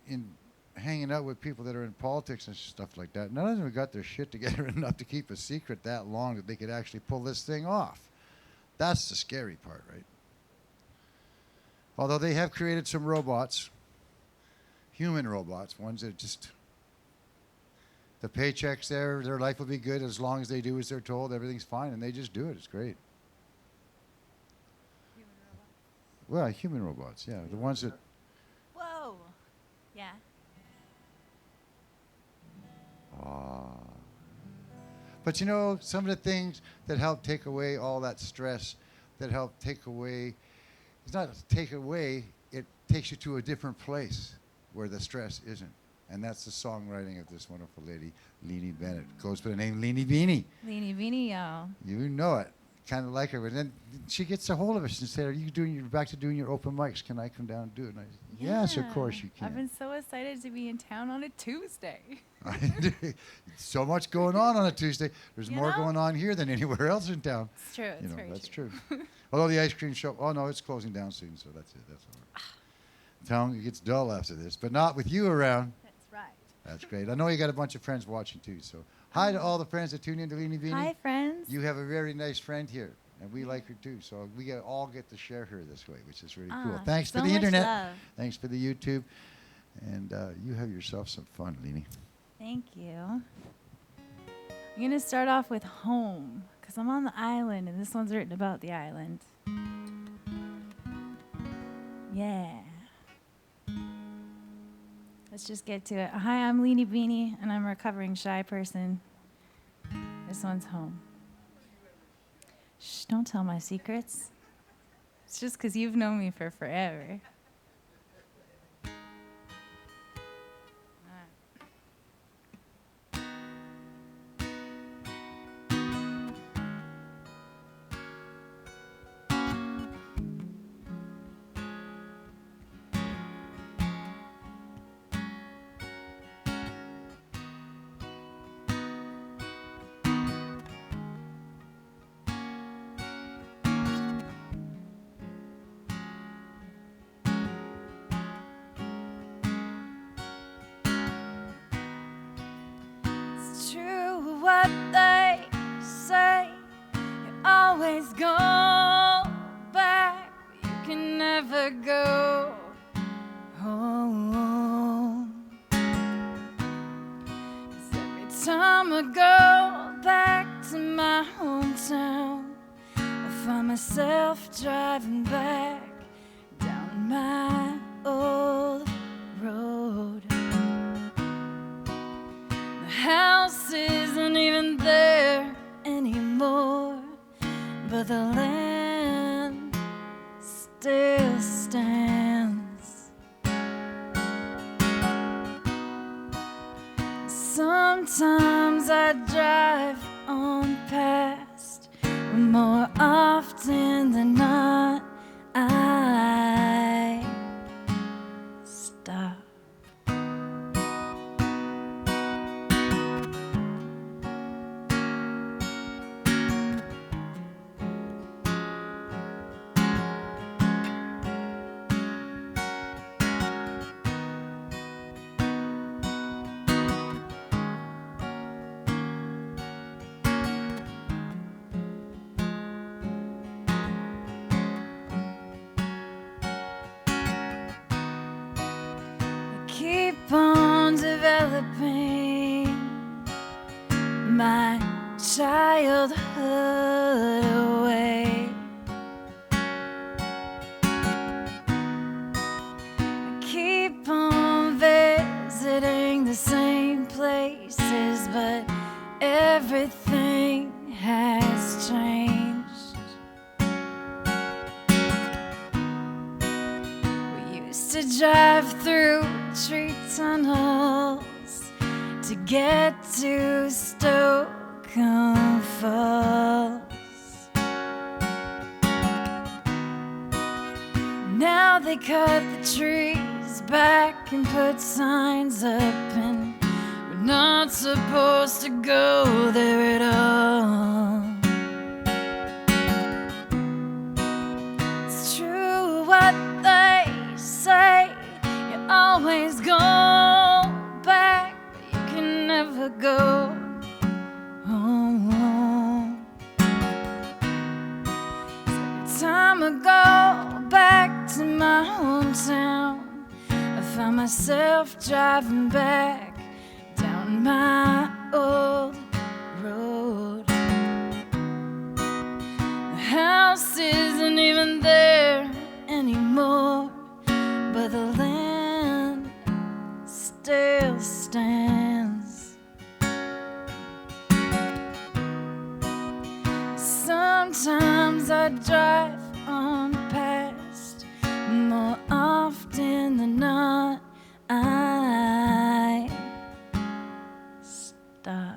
in hanging out with people that are in politics and stuff like that, none of them have got their shit together enough to keep a secret that long that they could actually pull this thing off. That's the scary part, right? Although they have created some robots, human robots, ones that just, the paycheck's there, their life will be good as long as they do as they're told, everything's fine, and they just do it. It's great. Human robots. Well, human robots, yeah. The ones that, Whoa. Yeah. but you know, some of the things that help take away all that stress, that help take away, it's not take away, it takes you to a different place where the stress isn't. And that's the songwriting of this wonderful lady, Leanie Bennett. Goes by the name Leanie Beanie. Leanie Beanie, y'all. You know it. Kind of like her. But then she gets a hold of us and said, you're back to doing your open mics. Can I come down and do it? And I said, yes, of course you can. I've been so excited to be in town on a Tuesday. So much going on a Tuesday. There's You more know? going on here than anywhere else in town. It's true. It's You know, very that's true. true. Although the ice cream shop, oh no, it's closing down soon, so that's it. That's all right. Town gets dull after this, but not with you around. That's right. That's great. I know you got a bunch of friends watching too, so hi to all the friends that tune in to Leanie Beanie. Hi, friends. You have a very nice friend here. And we like her too. So we all get to share her this way, which is really Ah, cool. Thanks so for the much internet. love. Thanks for the YouTube. And you have yourself some fun, Leanie. Thank you. I'm going to start off with home because I'm on the island and this one's written about the island. Yeah. Let's just get to it. Hi, I'm Leanie Beanie and I'm a recovering shy person. This one's home. Shh, don't tell my secrets. It's just because you've known me for forever. It's true what they say. You always go back, but you can never go home. 'Cause every time I go back to my hometown, I find myself driving back down my old road. The house isn't even there anymore, but the land still stands. Sometimes I drive on past, but more often than not, I stop. Keep on developing my childhood away. I keep on visiting the same places, but everything has changed. We used to drive through tree tunnels to get to Stockholm Falls. Now they cut the trees back and put signs up, and we're not supposed to go there at all. It's true what they say. You always go back, but you can never go home. Every time I go back to my hometown, I find myself driving back down my old road. The house isn't even there anymore, but the land still stands. Sometimes I drive on past, more often than not, I stop.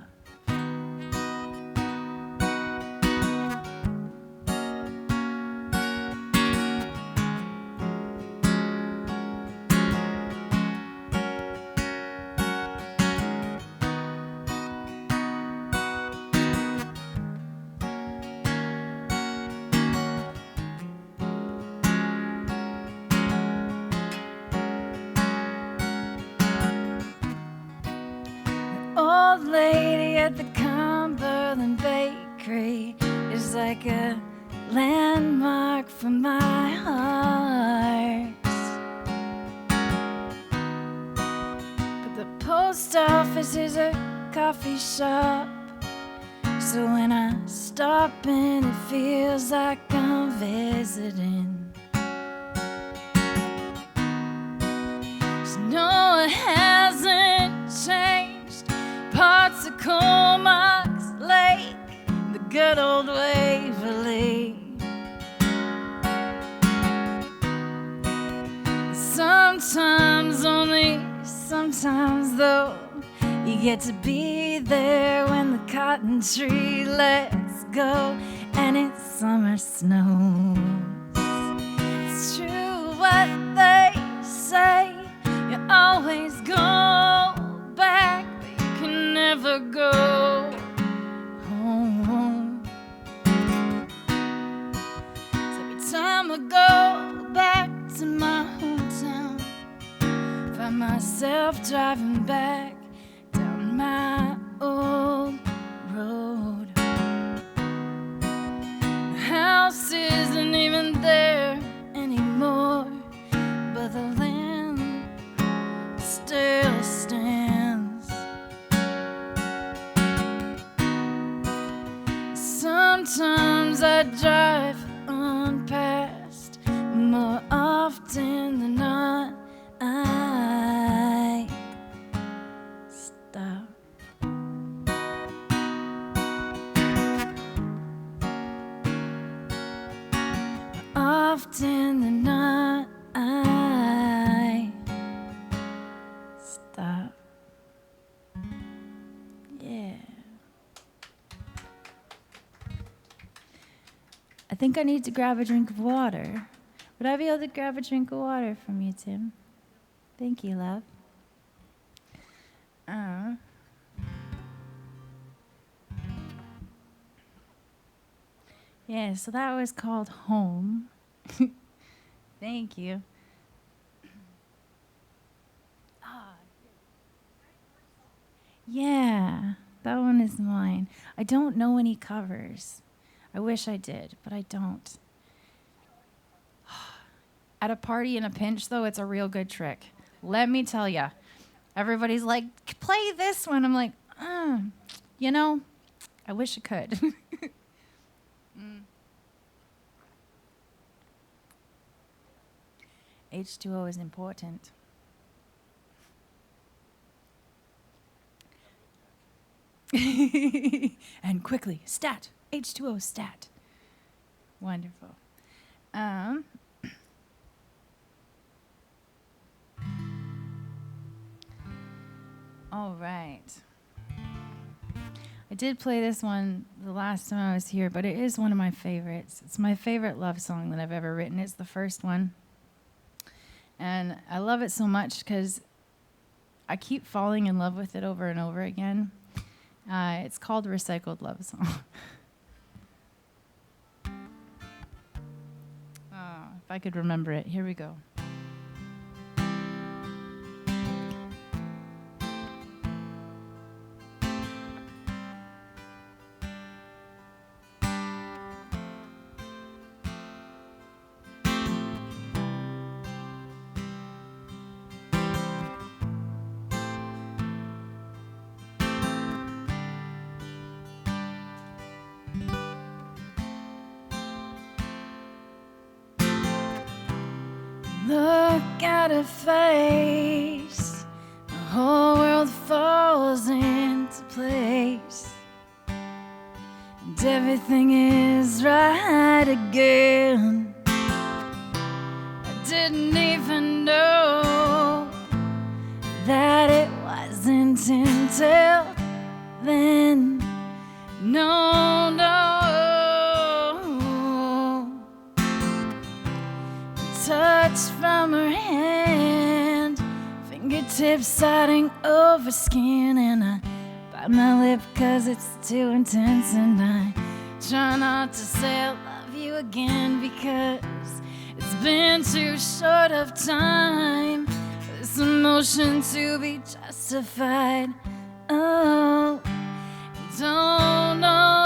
Old lady at the Cumberland Bakery is like a landmark for my heart. But the post office is a coffee shop, so when I stop in, it feels like I'm visiting. So no, it hasn't changed. Parts of Comox Lake, the good old Waverly. Sometimes, only sometimes though, you get to be there when the cotton tree lets go and it's summer snows. It's true what they say, you always go back, but you can never go home. So every time I go back to my hometown, find myself driving back down my old road. The house isn't even there anymore, but the land still stands. Sometimes I drive on past, more often than not I stop. Often than not I stop. Yeah. I think I need to grab a drink of water. Would I be able to grab a drink of water from you, Tim? Thank you, love. Yeah, so that was called Home. Thank you. Yeah, that one is mine. I don't know any covers. I wish I did, but I don't. At a party in a pinch, though, it's a real good trick. Let me tell ya. Everybody's like, play this one. I'm like, you know, I wish I could. H2O is important. And quickly, stat. H2O stat. Wonderful. All right. I did play this one the last time I was here, but it is one of my favorites. It's my favorite love song that I've ever written. It's the first one. And I love it so much because I keep falling in love with it over and over again. It's called Recycled Love Song. If I could remember it. Here we go. Look at her face, the whole world falls into place, and everything is right again. I didn't even know that it wasn't until then. No, no. Touch from her hand, fingertips sliding over skin, and I bite my lip 'cause it's too intense, and I try not to say I love you again because it's been too short of time for this emotion to be justified. Oh, don't know.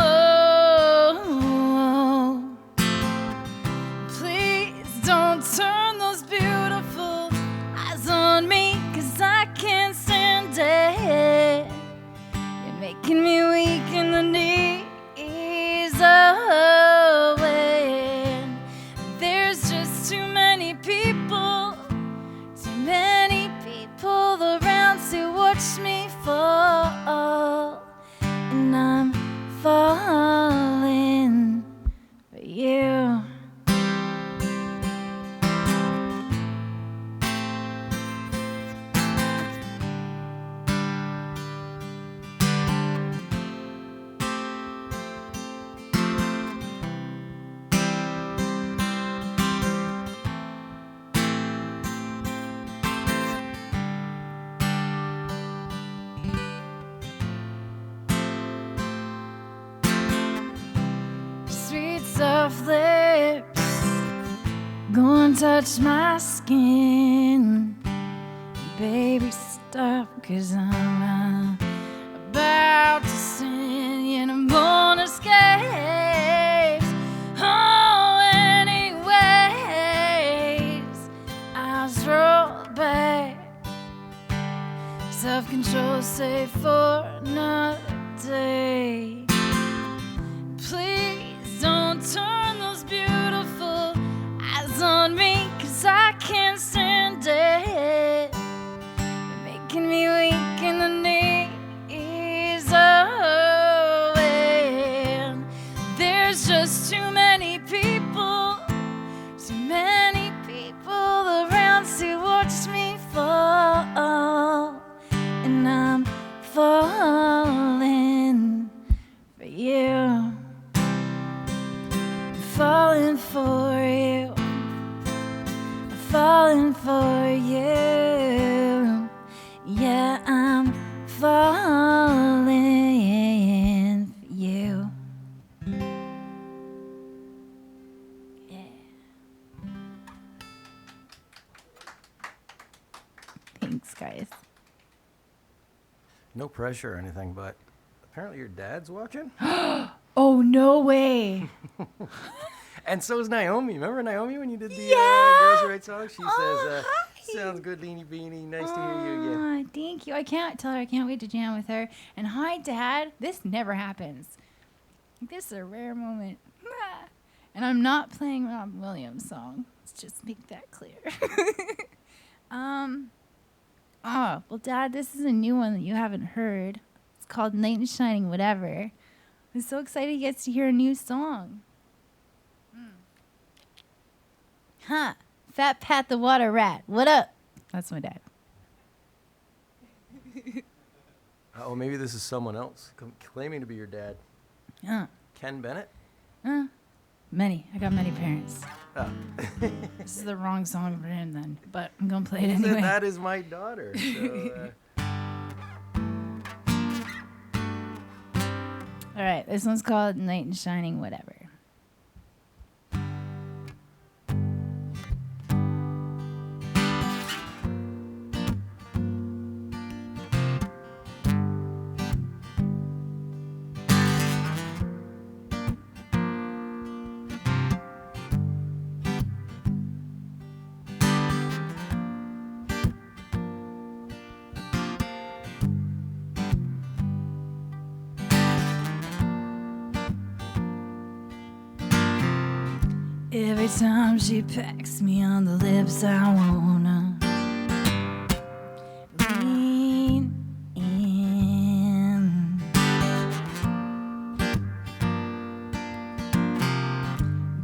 making me weak in the knees. Oh, and there's just too many people around to watch me fall, and I'm falling for you. Sweet soft lips, go and touch my skin. Baby, stop, 'cause I'm about to sin, and I'm gonna escape. Oh, anyways, I'll stroll back. Self-control, safe for another day. Please don't turn those beautiful eyes on me, 'cause I can't stand it. You're making me weak in the knees. Oh, and there's just too many people around to watch me fall, and I'm falling for you. Falling for you, falling for you. Yeah, I'm falling for you. Yeah. Thanks, guys. No pressure or anything, but apparently your dad's watching. Oh, no way. And so is Naomi. Remember Naomi when you did the Yeah. Girls Who Write Songs? She Oh, says, hi. sounds good, Leanie Beanie. Nice to hear you again. Aw, thank you. I can't tell her. I can't wait to jam with her. And hi, Dad. This never happens. This is a rare moment. And I'm not playing Rob Williams' song. Let's just make that clear. Oh, well, Dad, this is a new one that you haven't heard. It's called Night and Shining Whatever. I'm so excited he gets to hear a new song. Huh. Fat Pat the Water Rat. What up? That's my dad. Oh, maybe this is someone else claiming to be your dad. Ken Bennett? Many. I got many parents. Oh. This is the wrong song for him then, but I'm going to play it He said, anyway. that is my daughter. So, All right, this one's called Night and Shining Whatever. Every time she pecks me on the lips, I wanna lean in.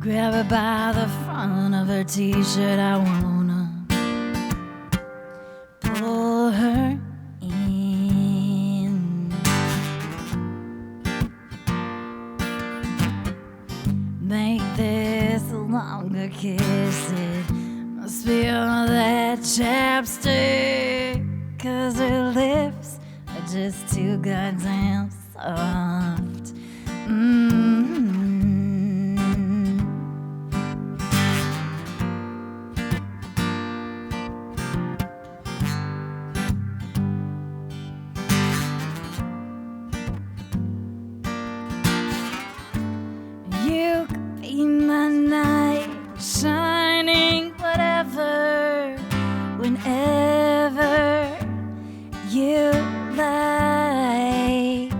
Grab her by the front of her t-shirt, I wanna pull her in. Make this a longer kiss. It must be all that chapstick, 'cause her lips are just too goddamn soft. You could be my knight, shining whatever, whenever you like.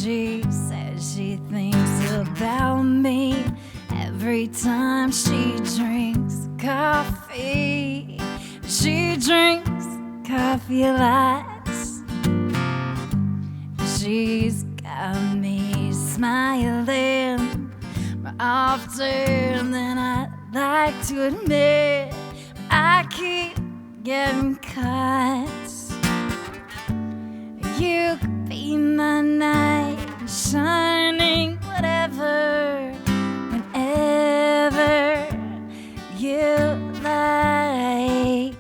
She says she thinks about me every time she drinks coffee. She drinks coffee lots. She's got me smiling more often than I'd like to admit. I keep getting caught. You could be my knight in shining whatever, whenever you like.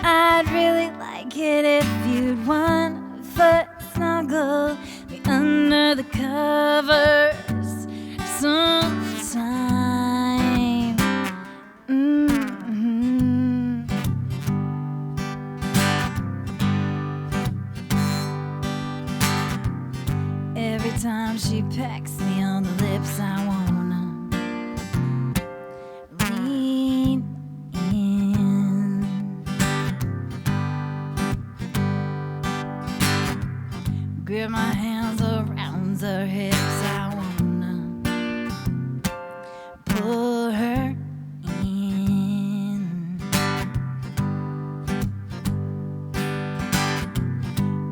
I'd really like it if you'd 1 foot snuggle me under the covers sometime. Every time she pecks me on the lips, I wanna lean in. Grip my hands around her hips, I wanna pull her in.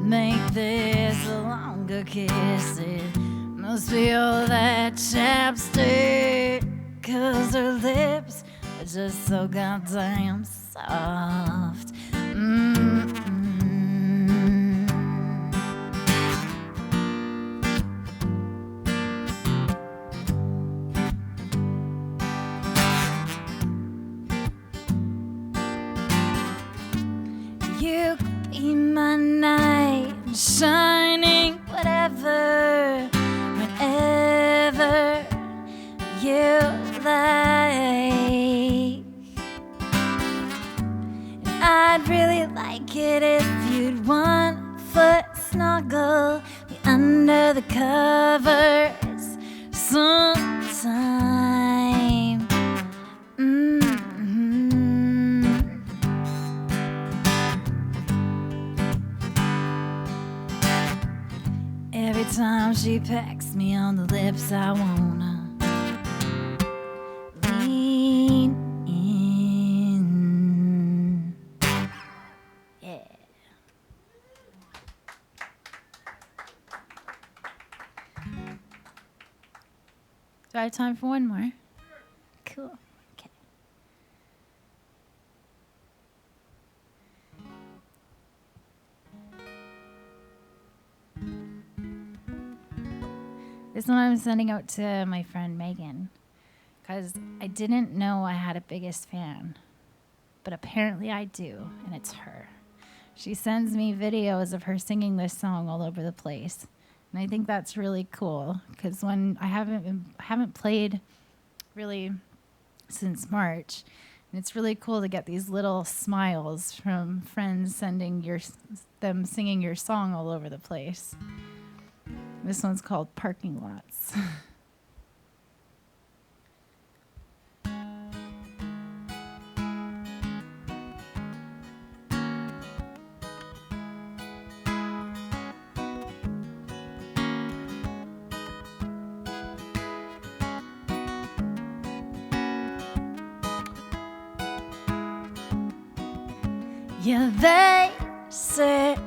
Make this a longer kiss. It must be all that chapstick, 'cause her lips are just so goddamn soft. You could be my knight in shining whatever, whenever you like. And I'd really like it if you'd 1 foot snuggle me under the covers sometime. Every time she pecks me on the lips, I wanna lean in. Yeah. Do I have time for one more? Cool. Okay. This one I'm sending out to my friend Megan, because I didn't know I had a biggest fan, but apparently I do, and it's her. She sends me videos of her singing this song all over the place, and I think that's really cool, because when I haven't played really since March, and it's really cool to get these little smiles from friends sending them singing your song all over the place. This one's called Parking Lots. Yeah, they said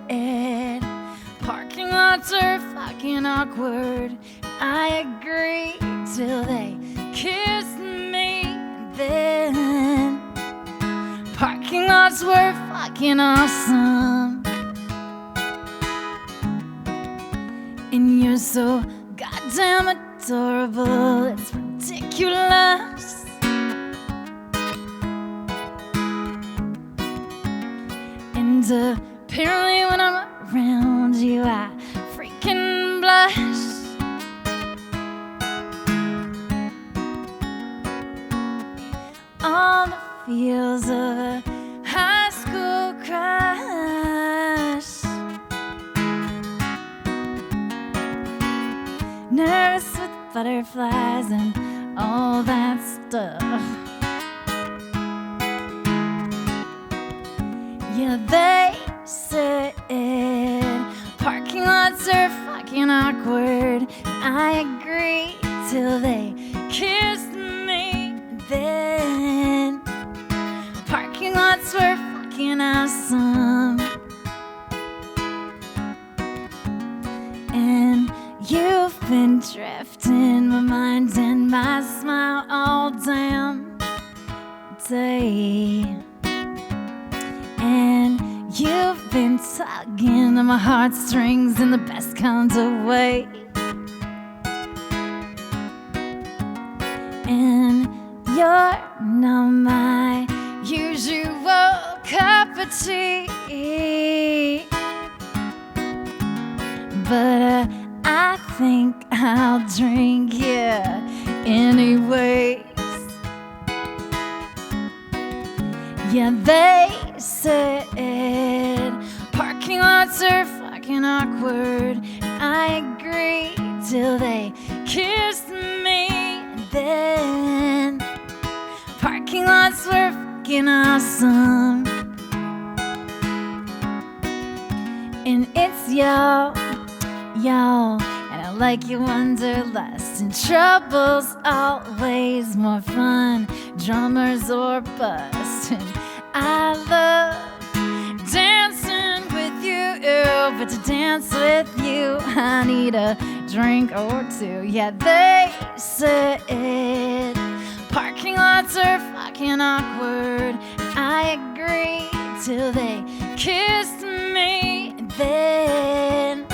parking lots are fucking awkward. I agree till they kissed me. And then parking lots were fucking awesome. And you're so goddamn adorable, it's ridiculous. And apparently when I'm around you, I freaking blush. All the feels of a high school crush. Nervous with butterflies and all that stuff. Yeah, they said parking fucking awkward. I agree till they kissed me. Then parking lots were fucking awesome. And you've been drifting my mind and my smile all damn day. And you've been tugging on my heartstrings in the best kind of way. And you're not my usual cup of tea. But I think I'll drink you anyways. Yeah, they said parking lots are fucking awkward. I agree till they kissed me. Then parking lots were fucking awesome. And it's y'all, and I like your wanderlust. And trouble's always more fun, drummers or bust. And I love dancing with you, but to dance with you I need a drink or two. Yeah, they said parking lots are fucking awkward. I agree till they kissed me. Then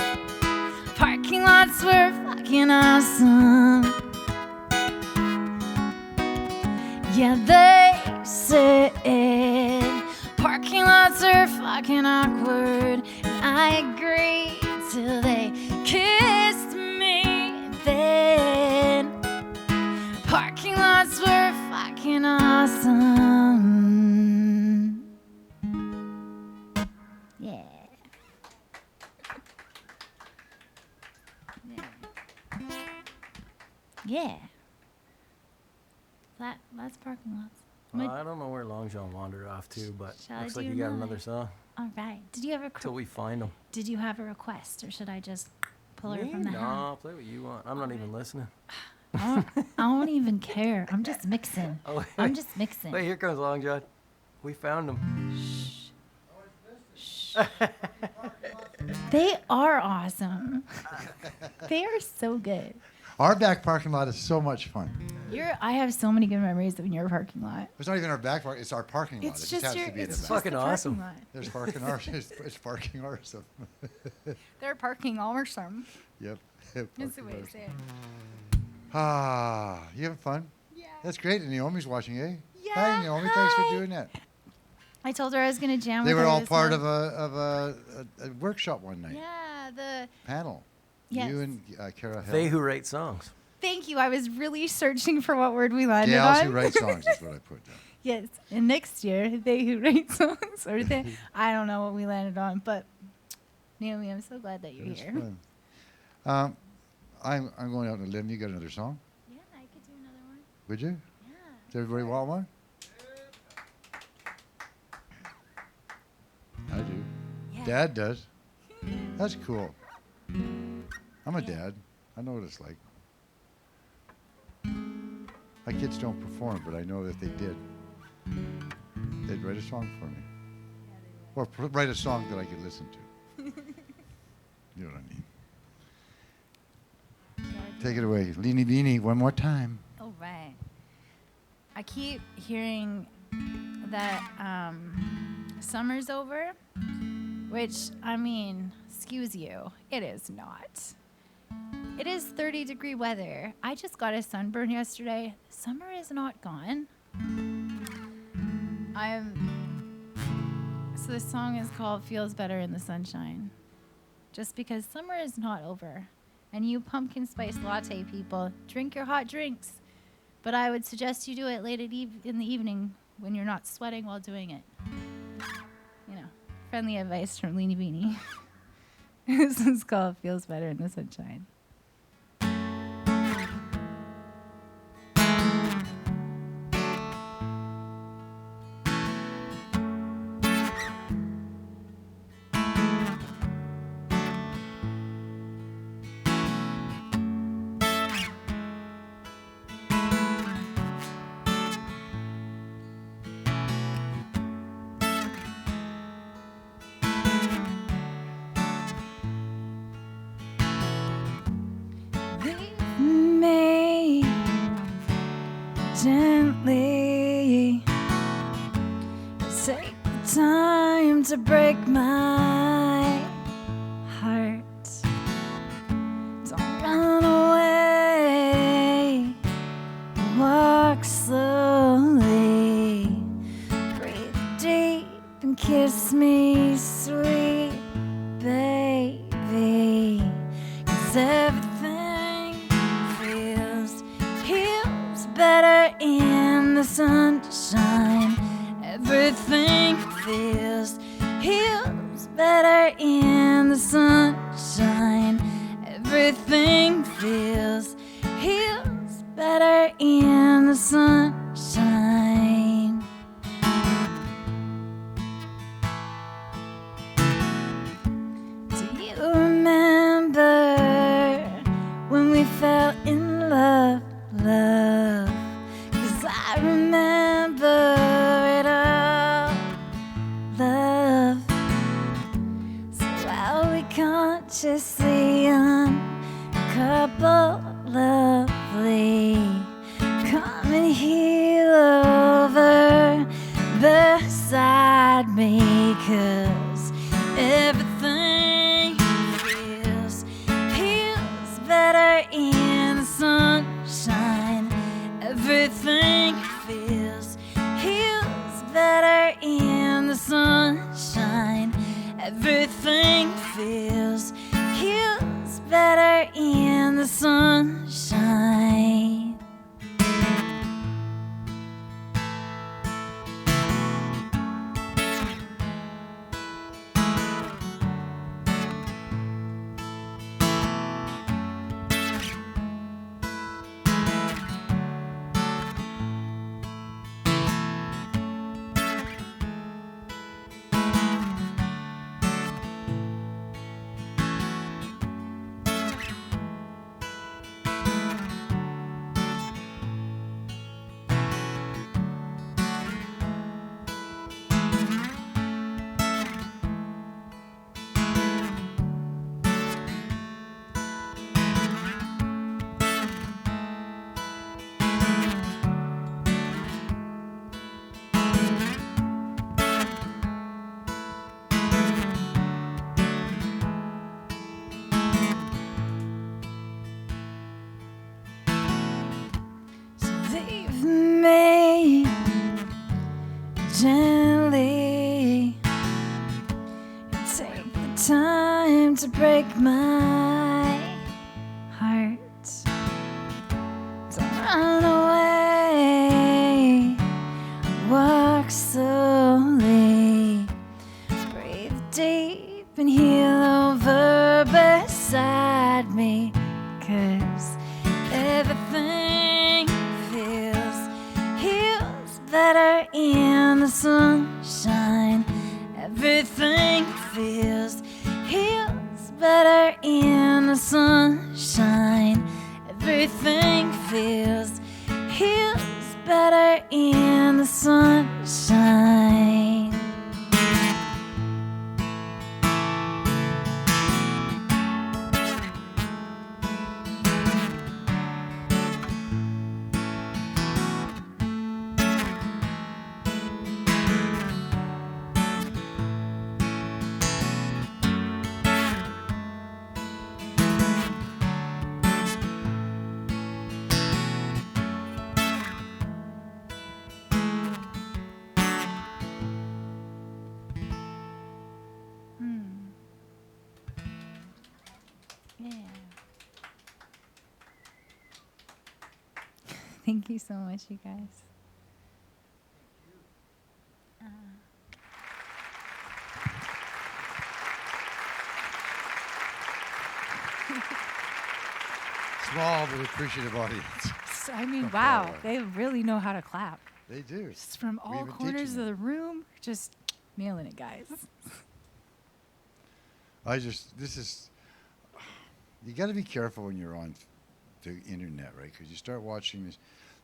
parking lots were fucking awesome. Yeah, they said parking lots are fucking awkward. And I agree till they kissed me. Then parking lots were fucking awesome. Yeah. Yeah. That's parking lots. Well, I don't know where Long John wandered off to, but Shall looks I like do you got another? another song. All right. Did you have a Till we find them. Did you have a request, or should I just pull her from the hat? No, play what you want. I'm not even listening. I don't even care. I'm just mixing. Oh, I'm just mixing. Wait, here comes Long John. We found him. They are awesome. They are so good. Our back parking lot is so much fun. I have so many good memories of your parking lot. It's not even our back park; it's our parking lot. It's It just has your. to be in It's the just back. fucking the parking awesome. lot. There's parking ours. It's parking ours. They're parking awesome. Yep. That's the way to say it. Ah, you having fun? Yeah. That's great. And Naomi's watching, eh? Yeah, Hi, Naomi. Thanks for hi. doing that. I told her I was gonna jam. They with were her all this part month. of a workshop one night. Yeah. The. Panel. Yes. You and Kara Hill. They who rate songs. Thank you. I was really searching for what word we landed Gals on. who write songs is what I put down. Yes, and next year, they who write songs, or they, I don't know what we landed on, but Naomi, I'm so glad that you're It was here. fun. I'm going out on a limb. You got another song? Yeah, I could do another one. Would you? Yeah. Does everybody want one? I do. Yeah. Dad does. That's cool. I'm a dad. I know what it's like. My kids don't perform, but I know that they did. They'd write a song for me. Or write a song that I could listen to. You know what I mean. Take it away. Leanie Beanie, one more time. All right. I keep hearing that summer's over, which, I mean, excuse you, it is not. It is 30-degree weather. I just got a sunburn yesterday. Summer is not gone. So this song is called Feels Better in the Sunshine. Just because summer is not over. And you pumpkin spice latte people, drink your hot drinks. But I would suggest you do it late in the evening when you're not sweating while doing it. You know, friendly advice from Leanie Beanie. This is called Feels Better in the Sunshine. gently. Take the time to break my heart. Don't run away. Walk slowly. Breathe deep and kiss me, sweet baby. 'Cause everything heals better in the sunshine. Everything heals better in the sunshine. Everything heals better in the sunshine. Do you remember when we fell in love, love? 'Cause I remember it all, love. So while we consciously uncouple lovely, come and heal over beside me. 'Cause everything heals better in the sunshine. Everything heals better in the sunshine. Everything heals better in the sunshine. Leave me gently. Take the time to break my heart. Don't run away. Walk slowly. Breathe deep and heal over beside me. 'Cause everything heals better in the sunshine. Everything heals better in the sunshine. Everything heals better in the sunshine. Yeah. Thank you so much, you guys. Small but appreciative audience. So, I mean, wow, they really know how to clap. They do. Just from all We've been corners teaching of the room, just nailing it, guys. You got to be careful when you're on the internet, right? Because you start watching this.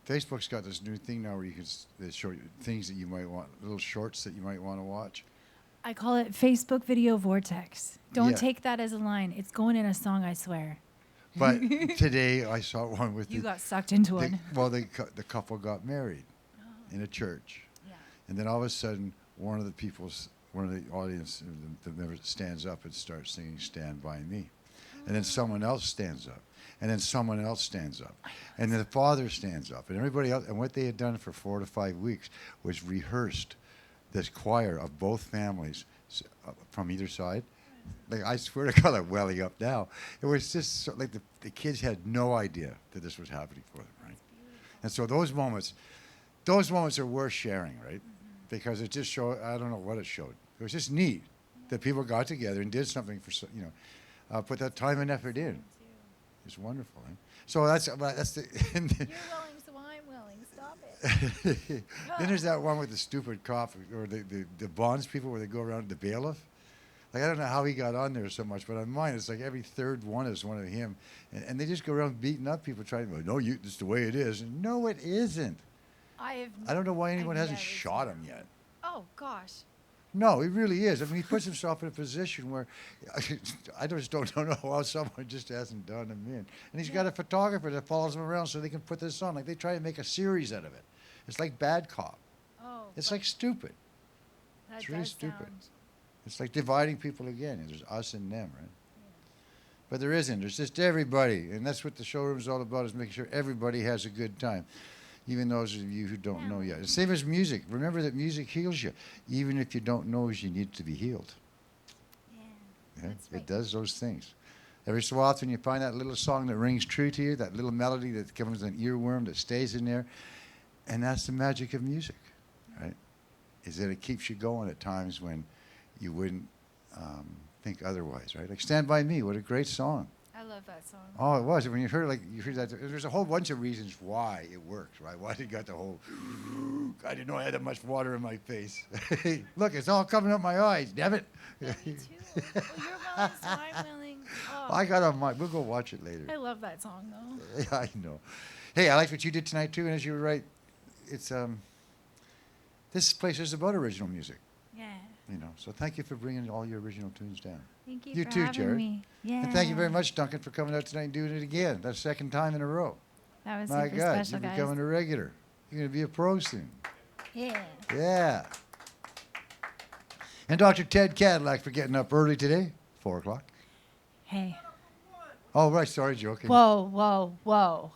Facebook's got this new thing now where you can show you things that you might want, little shorts that you might want to watch. I call it Facebook Video Vortex. Don't Yeah. take that as a line. It's going in a song, I swear. But today I saw one with You got sucked into it. the couple got married. in a church. Yeah. And then all of a sudden, one of the audience, the member stands up and starts singing Stand By Me. And then someone else stands up. And then someone else stands up. And then the father stands up. And everybody else, and what they had done for 4 to 5 weeks was rehearsed this choir of both families from either side. Like, I swear to God, I'm welling up now. It was just so, like the kids had no idea that this was happening for them, right? And so those moments are worth sharing, right? Because it just showed, I don't know what it showed. It was just neat that people got together and did something for, put that time and effort in. It's wonderful, eh? So that's the. You're willing, so I'm willing. Stop it. Then there's that one with the stupid cop, or the bonds people where they go around the bailiff. Like, I don't know how he got on there so much, but on mine it's like every third one is one of him, and they just go around beating up people, trying to go, no, this is the way it is. And no, it isn't. I don't know why anyone hasn't shot him yet. Oh gosh. No, he really is. I mean, he puts himself in a position where I just don't know how someone just hasn't done him in. And he's got a photographer that follows him around so they can put this on. Like, they try to make a series out of it. It's like Bad Cop. Oh. It's like stupid. That It's really does stupid. sound- It's like dividing people again. And there's us and them, right? But there isn't. There's just everybody. And that's what the showroom's all about, is making sure everybody has a good time. Even those of you who don't know yet. Same as music. Remember that music heals you. Even if you don't know you need to be healed. Yeah, that's right. It does those things. Every so often you find that little song that rings true to you, that little melody that becomes an earworm that stays in there. And that's the magic of music, right? Is that it keeps you going at times when you wouldn't think otherwise, right? Like Stand By Me, what a great song. I love that song. Oh, it was. When you heard that, there's a whole bunch of reasons why it works, right? Why it got the whole, I didn't know I had that much water in my face. Look, it's all coming up my eyes, damn it. Yeah, me too. Well, you're willing, so I'm willing. Oh, I got on we'll go watch it later. I love that song, though. Yeah, I know. Hey, I liked what you did tonight, too, and as you were right, it's, this place is about original music, Yeah. so thank you for bringing all your original tunes down. Thank you, You for too, having Jared. me. Yeah. And thank you very much, Duncan, for coming out tonight and doing it again. That's the second time in a row. That was My super God, special, you're guys. becoming a regular. You're going to be a pro soon. Yeah. Yeah. And Dr. Ted Cadillac for getting up early today, 4 o'clock. Hey. Oh, right, sorry, joking. Whoa, whoa, whoa.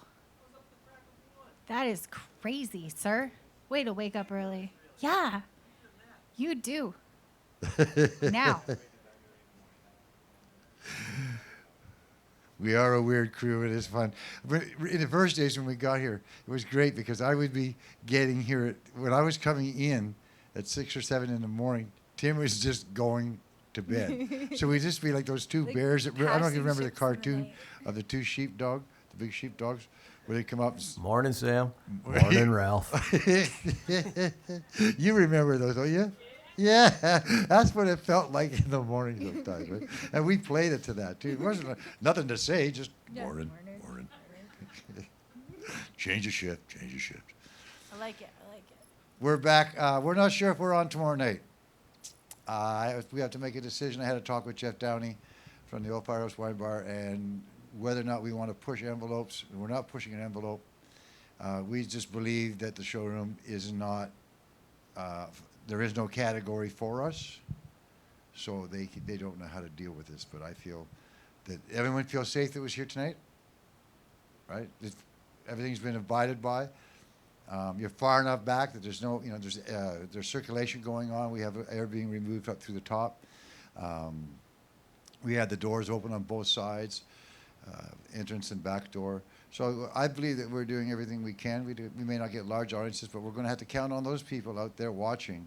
That is crazy, sir. Way to wake up early. Yeah. You do. Now. We are a weird crew. It is fun. But in the first days when we got here, it was great because I would be getting here when I was coming in at 6 or 7 in the morning. Tim was just going to bed. So we'd just be like those two Like bears. I don't know if you remember the passing ships in the cartoon night. of the two sheepdog, the big sheepdogs, where they come up. Morning, Sam. Morning, Ralph. You remember those, don't you? Yeah, that's what it felt like in the morning sometimes, right? And we played it to that too. It wasn't nothing to say, just morning. Change the shift. I like it. We're back. We're not sure if we're on tomorrow night. We have to make a decision. I had a talk with Jeff Downey from the Old Firehouse Wine Bar, and whether or not we want to push envelopes. We're not pushing an envelope. We just believe that the showroom is not. There is no category for us, so they don't know how to deal with this. But I feel that everyone feels safe that was here tonight, right? Everything's been abided by. You're far enough back that there's no, there's circulation going on. We have air being removed up through the top. We had the doors open on both sides, entrance and back door. So I believe that we're doing everything we can. We may not get large audiences, but we're going to have to count on those people out there watching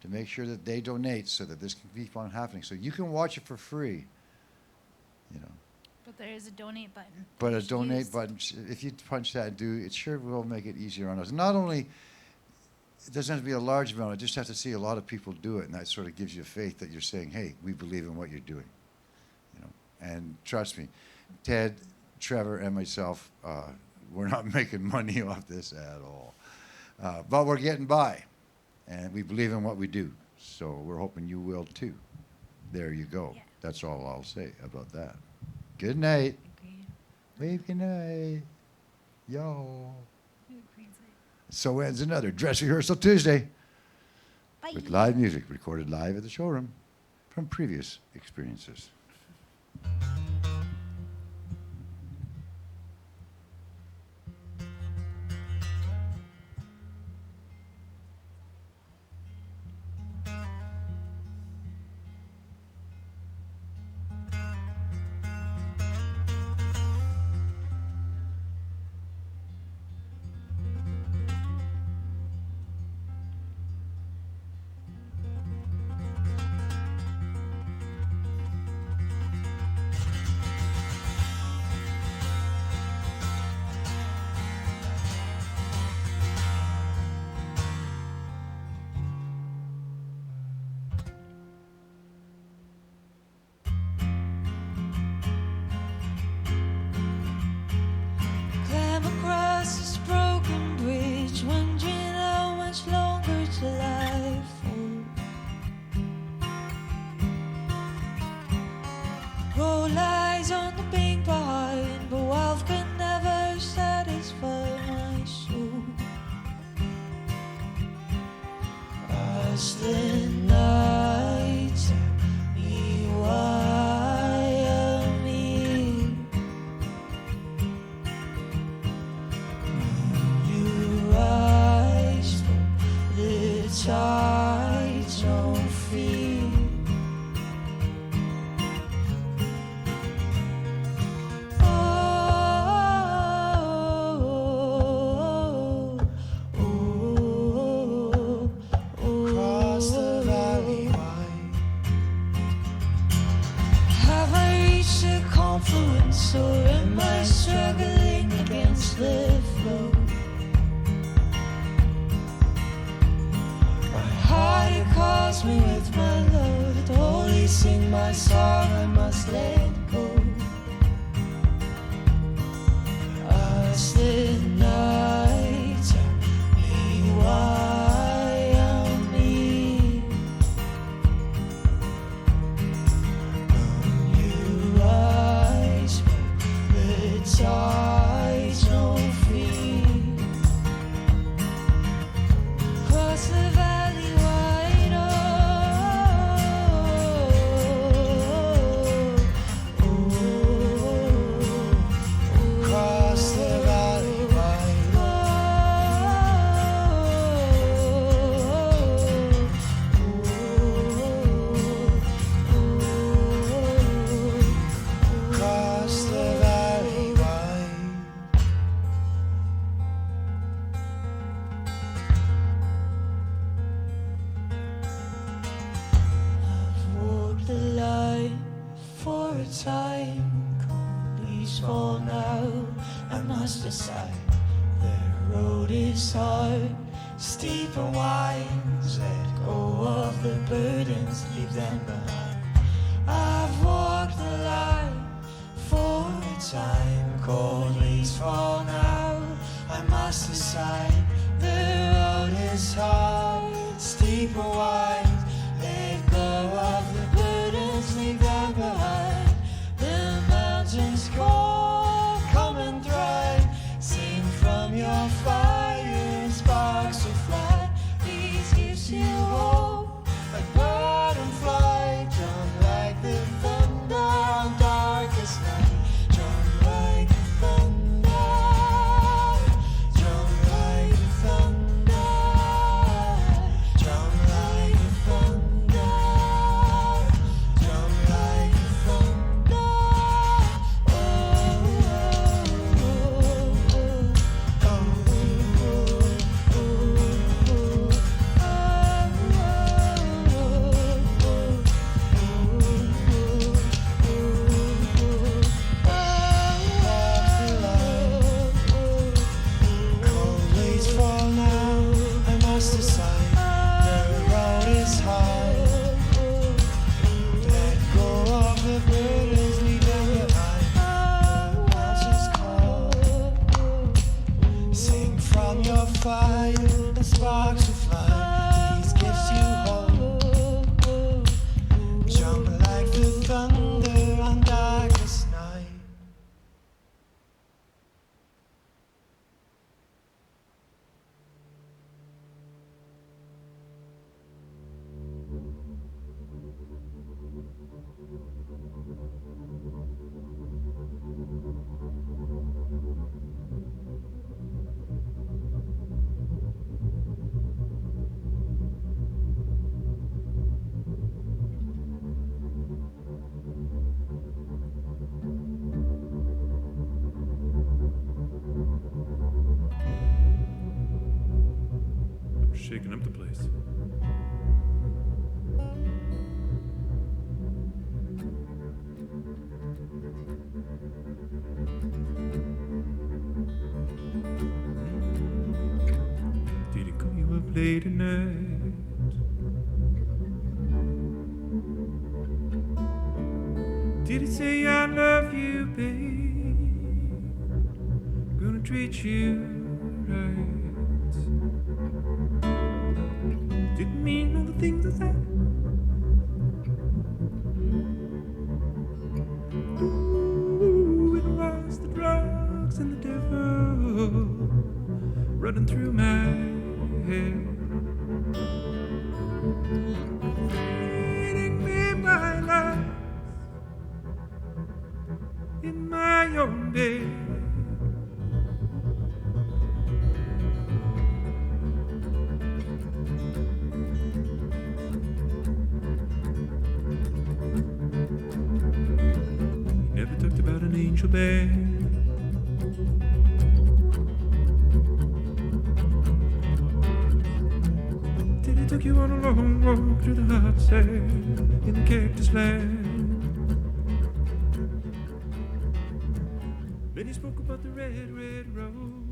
to make sure that they donate so that this can keep on happening. So you can watch it for free, But there is a donate button. But that a you should donate use. button, if you punch that, it sure will make it easier on us. Not only, it doesn't have to be a large amount, I just have to see a lot of people do it, and that sort of gives you faith that you're saying, hey, we believe in what you're doing. And trust me, Ted, Trevor, and myself, we're not making money off this at all. But we're getting by, and we believe in what we do. So we're hoping you will too. There you go. Yeah. That's all I'll say about that. Good night. Agreed. Wave good night. Yo. Agreed. So ends another Dress Rehearsal Tuesday Bye. with live music recorded live at the showroom from previous experiences. Climb across this broken bridge, wondering how much longer till I fall. Roll eyes on the bank behind, but wealth can never satisfy my soul. Rustling nights, tell me why I'm here. You rise from the tides of fear. Across the valley wide, have I reached a confluence, or am I struggling against the flow? My heart it calls me with my love, to only sing my song I must let go. As the night tell me why I'm here. You rise from the tides, no fear. Cross the valley wide, cross the valley wide, cross the valley wide. I've walked the line for a time. Please fall now. I must decide. The road is hard, steep and wide. Let go of the burdens, leave them behind. I've walked the line for a time. Cold leaves fall now. I must decide. The road is hard, steep and wide. Let go of the burdens, leave them behind. The mountains call, come and thrive. Sing from your fire, sparks will fly. Peace gives you hope, like bird and fly. Jump like the thunder on darkest night. Jump like the thunder. Jump like shaking up the place. Did he call you up late at night? Did he say I love you, babe? Gonna treat you right. Didn't mean all the things I said. Ooh, it was the drugs and the devil running through my head. Feeding me my life in my own bed. You never talked about an angel bed. Till he took you on a long walk through the hot sand in the cactus land. Then he spoke about the red, red rose.